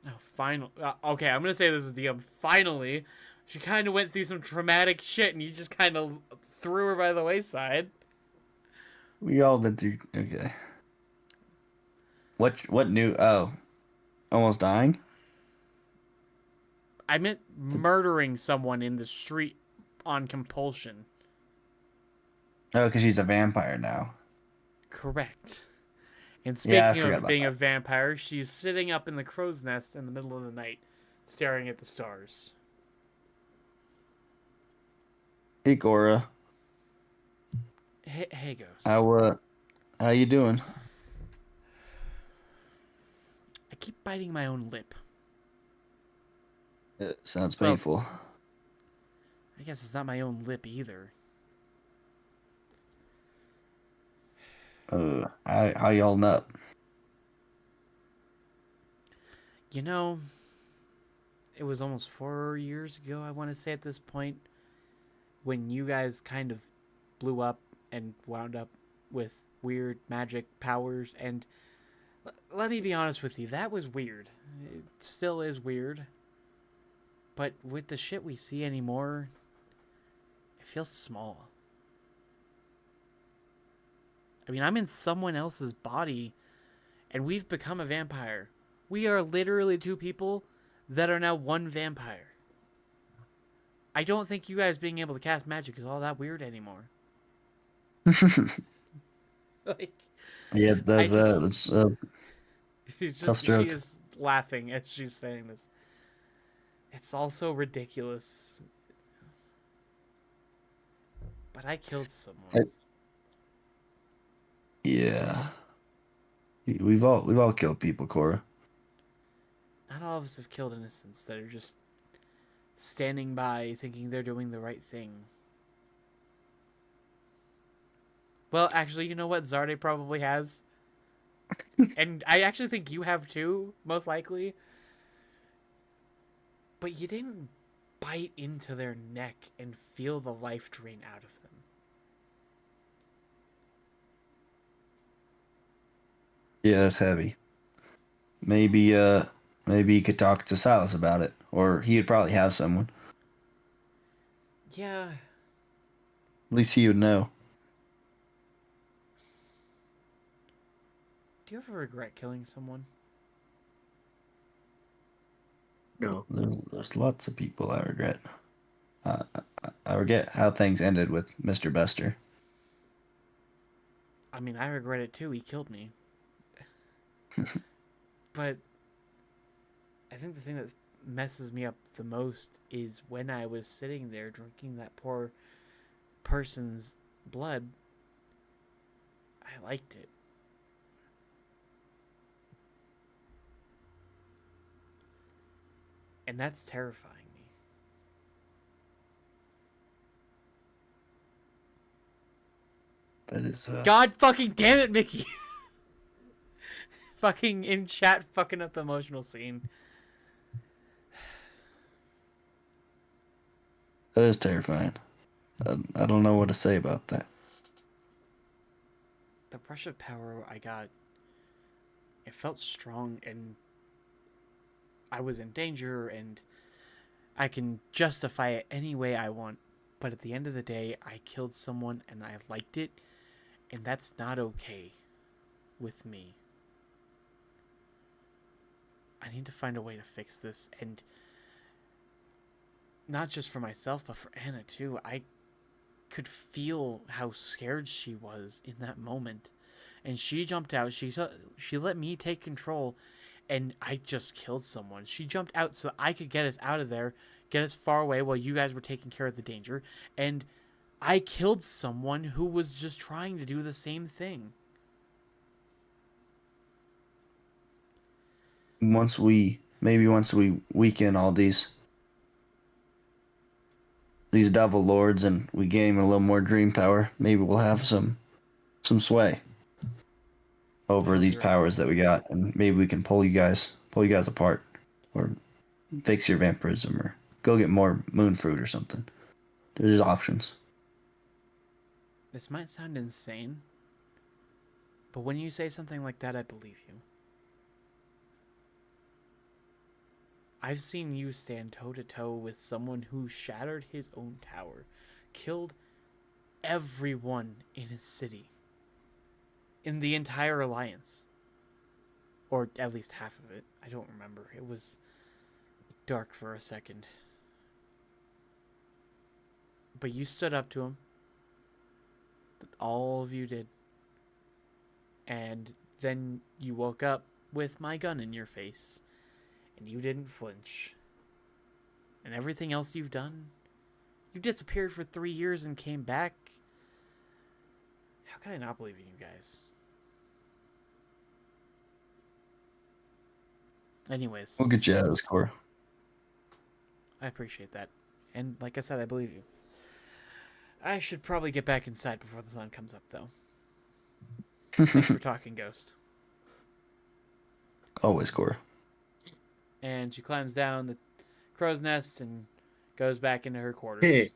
Oh, finally. Okay, I'm gonna say this is DM. Finally, she kind of went through some traumatic shit, and you just kind of threw her by the wayside. We all been through. Okay. What new? Oh, almost dying. I meant murdering someone in the street on compulsion. Oh, because she's a vampire now. Correct. And speaking of being that. a vampire, she's sitting up in the crow's nest in the middle of the night, staring at the stars. Hey, Cora. Hey, Ghost. How you doing? I keep biting my own lip. It sounds painful. I guess it's not my own lip either. How you holding up? You know, it was almost 4 years ago, I want to say at this point, when you guys kind of blew up and wound up with weird magic powers. And let me be honest with you, that was weird. It still is weird. But with the shit we see anymore, it feels small. I mean, I'm in someone else's body, and we've become a vampire. We are literally two people that are now one vampire. I don't think you guys being able to cast magic is all that weird anymore. Like, yeah, that's she is laughing as she's saying this. It's also ridiculous. But I killed someone. Yeah, Yeah. We've all killed people, Cora. Not all of us have killed innocents that are just standing by thinking they're doing the right thing. Well, actually, you know what? Zarde probably has. And I actually think you have too, most likely. But you didn't bite into their neck and feel the life drain out of them. Yeah, that's heavy. Maybe you could talk to Silas about it, or he'd probably have someone. Yeah. At least he would know. Do you ever regret killing someone? No. There's lots of people I regret. I regret how things ended with Mr. Bester. I mean, I regret it too. He killed me. But I think the thing that messes me up the most is when I was sitting there drinking that poor person's blood. I liked it. And that's terrifying me. That is. God fucking damn it, Mickey! Fucking in chat, fucking up the emotional scene. That is terrifying. I don't know what to say about that. The brush of power I got, it felt strong, and I was in danger, and I can justify it any way I want. But at the end of the day, I killed someone and I liked it, and that's not okay with me. I need to find a way to fix this, and not just for myself, but for Anna too. I could feel how scared she was in that moment, and she jumped out. She let me take control, and I just killed someone. She jumped out so I could get us out of there, get us far away while you guys were taking care of the danger, and I killed someone who was just trying to do the same thing. Once we weaken all these devil lords and we gain a little more dream power, maybe we'll have some sway over these powers that we got, and maybe we can pull you guys apart, or fix your vampirism, or go get more moon fruit or something. There's options. This might sound insane, but when you say something like that, I believe you. I've seen you stand toe-to-toe with someone who shattered his own tower, killed everyone in his city, in the entire alliance. Or at least half of it. I don't remember. It was dark for a second. But you stood up to him. All of you did. And then you woke up with my gun in your face. And you didn't flinch. And everything else you've done, you disappeared for 3 years and came back. How can I not believe in you guys? Anyways. We'll get you out of this, Cora. I appreciate that. And like I said, I believe you. I should probably get back inside before the sun comes up, though. Thanks for talking, Ghost. Always, Cora. And she climbs down the crow's nest and goes back into her quarters. Hey.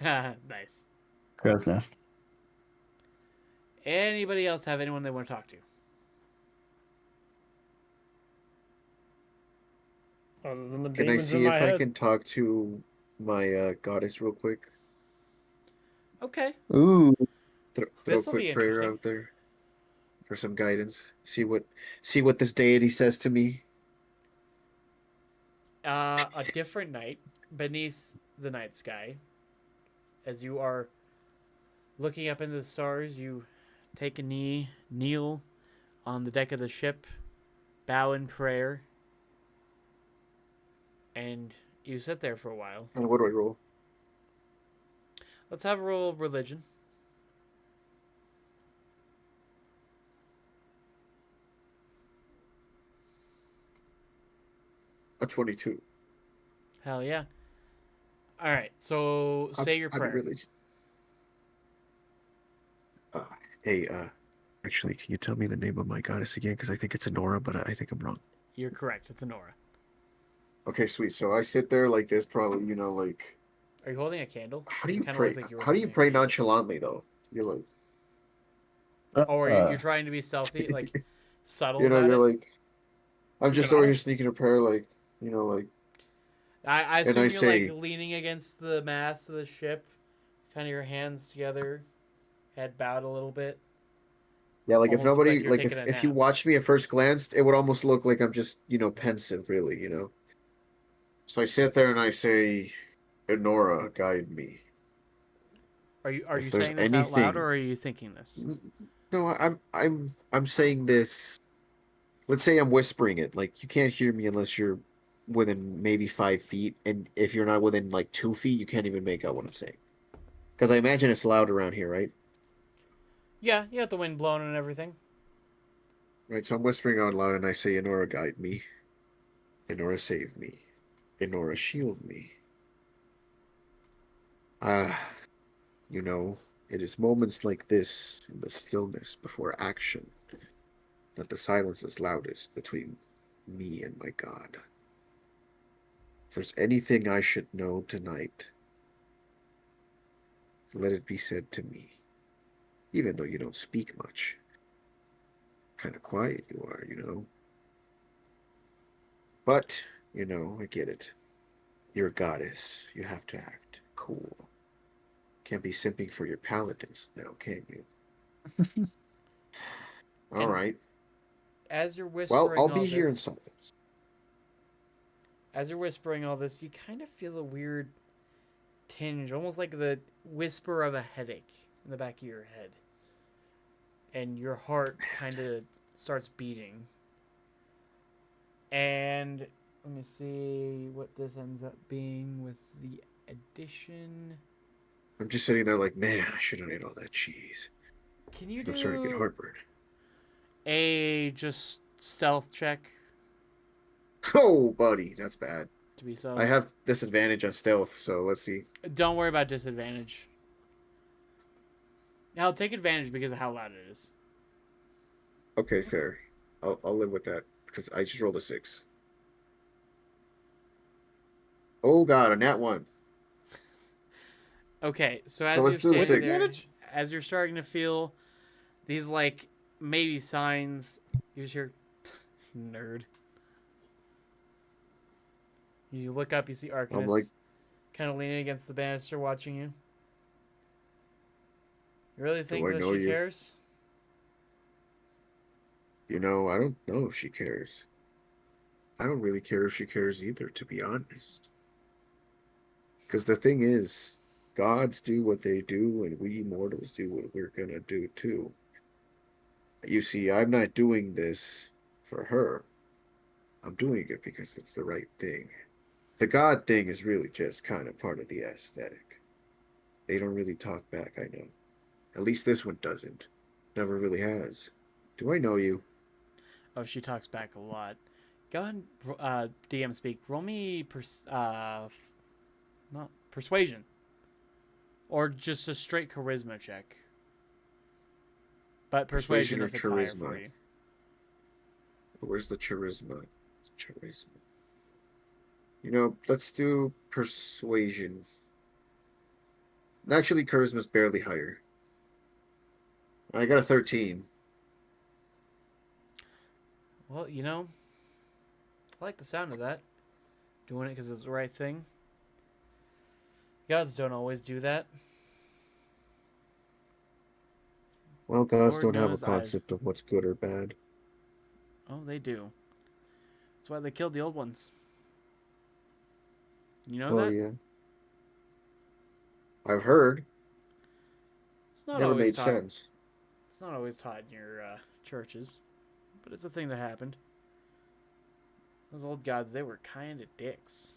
Nice. Crow's nest. Anybody else have anyone they want to talk to? Other than the Can I demons in see my if head. I can talk to my goddess real quick? Okay. Ooh. Throw a This'll be quick prayer interesting. out there for some guidance. See what this deity says to me. A different night beneath the night sky. As you are looking up into the stars, you take a knee, kneel on the deck of the ship, bow in prayer, and you sit there for a while. And what do I roll? Let's have a roll of religion. A 22. Hell yeah. All right, so say your I'm prayer. really. Uh, hey, actually, can you tell me the name of my goddess again? Because I think it's Enora, but I think I'm wrong. You're correct. It's Enora. Okay, sweet. So I sit there like this, probably, like. Are you holding a candle? How do It you kinda pray? looked like you were How do you holding a pray candle. nonchalantly though? You're like, Oh, are you're trying to be stealthy, like subtle about you're it? like, I'm Keep it just over here honest. sneaking a prayer, like, like, I and I assume you're like say, leaning against the mast of the ship, kind of your hands together, head bowed a little bit. yeah, like if Almost look like nobody, you're like taking a if you nap. watched me at first glance, it would almost look like I'm just, pensive, really. So I sit there and I say, Enora, guide me. Are you If there's saying this out loud anything, or are you thinking this? no, I'm saying this. Let's say I'm whispering it. Like you can't hear me unless you're within maybe 5 feet, and if you're not within like 2 feet, you can't even make out what I'm saying. Because I imagine it's loud around here, right? Yeah, you got the wind blowing and everything. Right. So I'm whispering out loud, and I say, Enora, guide me. Enora, save me. Enora, shield me. Ah, it is moments like this in the stillness before action that the silence is loudest between me and my God. If there's anything I should know tonight, let it be said to me, even though you don't speak much. Kind of quiet you are. But, I get it. You're a goddess. You have to act cool. Can't be simping for your paladins now, can you? All And right. as you're Well, I'll whispering all be here in this, silence. you kind of feel a weird tinge, almost like the whisper of a headache in the back of your head. And your heart kind of starts beating. And let me see what this ends up being with the addition. I'm just sitting there like, man, I should have ate all that cheese. Can you I'm starting to get do heartburn. a just stealth check Oh, buddy, that's bad. to be I so? have disadvantage on stealth, so let's see. Don't worry about disadvantage. I'll take advantage because of how loud it is. Okay, fair. I'll live with that because I just rolled a 6. Oh God, a nat 1. Okay, so So as let's you're do the standing 6. there, as you're starting to feel these like maybe signs, you just hear nerd. You look up, you see I'm like, Arcanus kind of leaning against the banister watching you. You really think do I that know she you? cares? I don't know if she cares. I don't really care if she cares either, to be honest. Because the thing is, gods do what they do, and we mortals do what we're gonna do too. You see, I'm not doing this for her. I'm doing it because it's the right thing. The god thing is really just kind of part of the aesthetic. They don't really talk back, I know. At least this one doesn't. Never really has. Do I know you? Oh, she talks back a lot. Go ahead, DM speak. Roll me, not persuasion, or just a straight charisma check. But persuasion Persuasion or if it's higher for charisma? you. Where's the charisma? Charisma. Let's do persuasion. Actually, charisma's barely higher. I got a 13. Well, I like the sound of that. Doing it because it's the right thing. Gods don't always do that. Well, gods Lord don't have a knows concept of what's good or bad. Oh, they do. That's why they killed the old ones. You know Oh, that? yeah. I've heard. It's not Never always made taught. sense. It's not always taught in your churches, but it's a thing that happened. Those old gods, they were kind of dicks.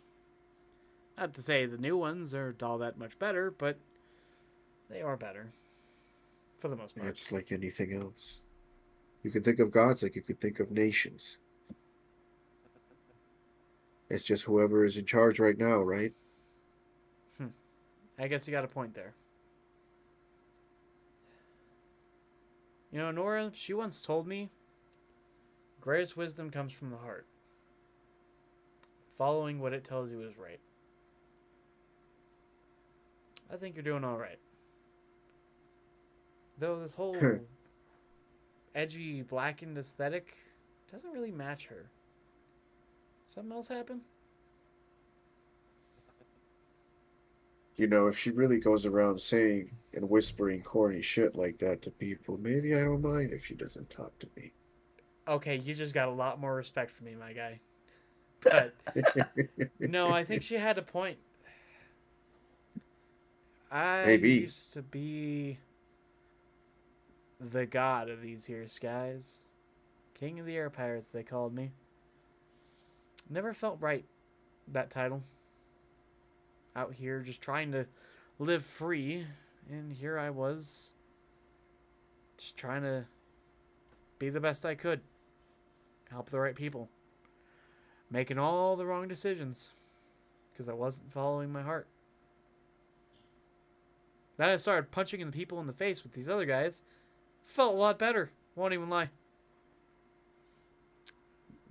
Not to say the new ones are all that much better, but they are better. For the most part. It's like anything else. You can think of gods like you could think of nations. It's just whoever is in charge right now, right? I guess you got a point there. You know, Nora, she once told me, greatest wisdom comes from the heart. Following what it tells you is right. I think you're doing all right. Though this whole edgy, blackened aesthetic doesn't really match her. Something else happen? You know, if she really goes around saying and whispering corny shit like that to people, maybe I don't mind if she doesn't talk to me. Okay, you just got a lot more respect for me, my guy. But no, I think she had a point. I Maybe. used to be the god of these here skies. King of the Air Pirates, they called me. Never felt right, that title. Out here just trying to live free, and here I was just trying to be the best I could. Help the right people. Making all the wrong decisions because I wasn't following my heart. Then I started punching the people in the face with these other guys. Felt a lot better. Won't even lie.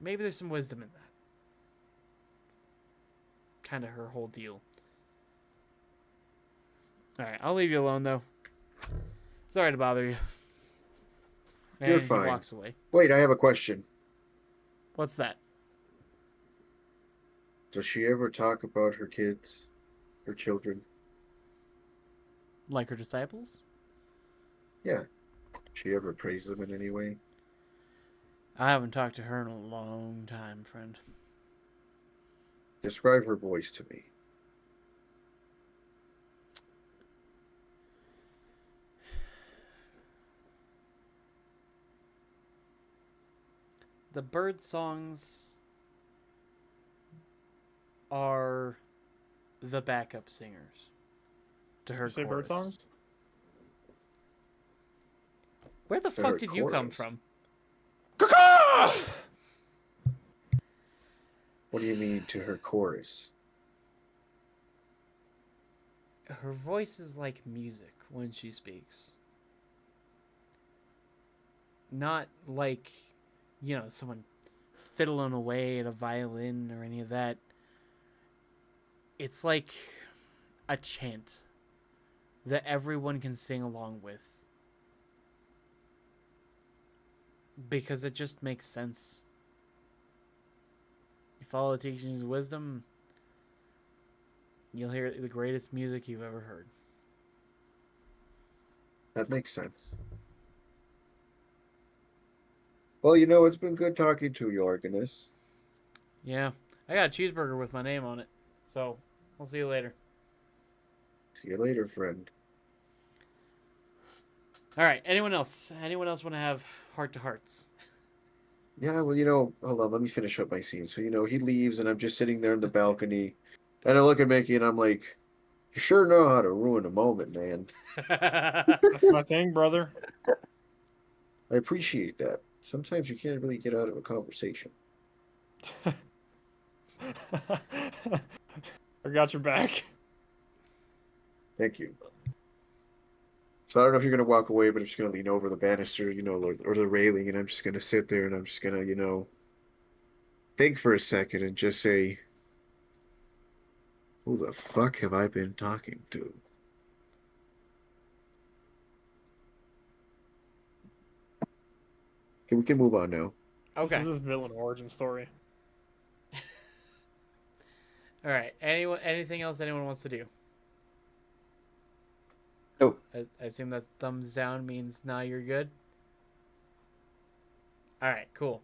Maybe there's some wisdom in that. Kind of her whole deal. Alright, I'll leave you alone, though. Sorry to bother you. And You're he fine. walks away. Wait, I have a question. What's that? Does she ever talk about her kids, her children? Like her disciples? Yeah. Does she ever praise them in any way? I haven't talked to her in a long time, friend. Describe her voice to me. The bird songs are the backup singers to her You say bird chorus. songs? Where the To fuck her did you come chorus? from? What do you mean to her chorus? Her voice is like music when she speaks. Not like, you know, someone fiddling away at a violin or any of that. It's like a chant that everyone can sing along with. Because it just makes sense. You follow the teachings of wisdom, you'll hear the greatest music you've ever heard. That makes sense. Well, you know, it's been good talking to you, Organist. Yeah, I got a cheeseburger with my name on it. So, we'll see you later. See you later, friend. All right, anyone else? Anyone else want to have heart-to-hearts? Yeah, well, you know, hold on, let me finish up my scene. So, you know, he leaves and I'm just sitting there in the balcony. And I look at Mickey and I'm like, you sure know how to ruin a moment, man. That's my thing, brother. I appreciate that. Sometimes you can't really get out of a conversation. I got your back. Thank you. So I don't know if you're gonna walk away, but I'm just gonna lean over the banister, you know, or the railing, and I'm just gonna sit there and I'm just gonna, you know, think for a second and just say, who the fuck have I been talking to? Okay, we can move on now. Okay. This is his villain origin story. All right. Anything else anyone wants to do? Nope. I assume that thumbs down means now you're good. All right, cool.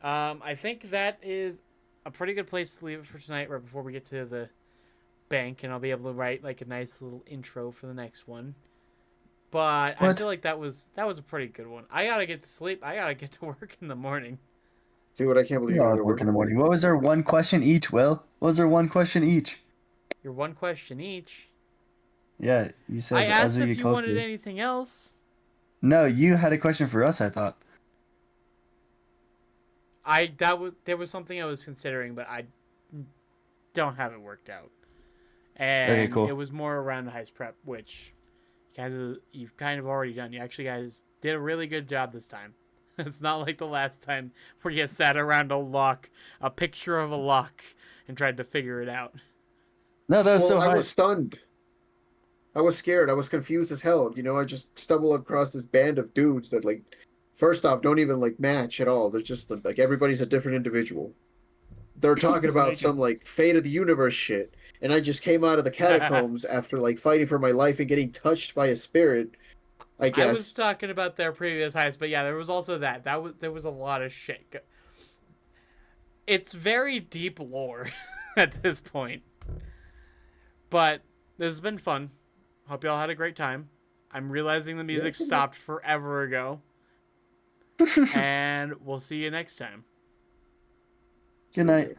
I think that is a pretty good place to leave it for tonight, right before we get to the bank, and I'll be able to write like a nice little intro for the next one. But I What? feel like that was a pretty good one. I gotta get to sleep. I gotta get to work in the morning. Dude, I can't believe You you all have to work in the morning. What was our one question each, Will? What was our one question each? Your one question each. Yeah, you said I as asked we if get you closer. wanted anything else. No, you had a question for us, I thought. There was something I was considering, but don't have it worked out. And Okay, cool. it was more around the heist prep, which you've kind of already done. You actually guys did a really good job this time. It's not like the last time where you sat around a picture of a lock, and tried to figure it out. No, that was so I high. was stunned. I was scared. I was confused as hell. You know, I just stumbled across this band of dudes that, like, first off, don't even, like, match at all. They're just, like, everybody's a different individual. They're talking about some, like, fate of the universe shit. And I just came out of the catacombs after, like, fighting for my life and getting touched by a spirit, I guess. I was talking about their previous heist, but yeah, there was also that. There was a lot of shit. It's very deep lore at this point. But this has been fun. Hope y'all had a great time. I'm realizing the music stopped forever ago. And we'll see you next time. Good night.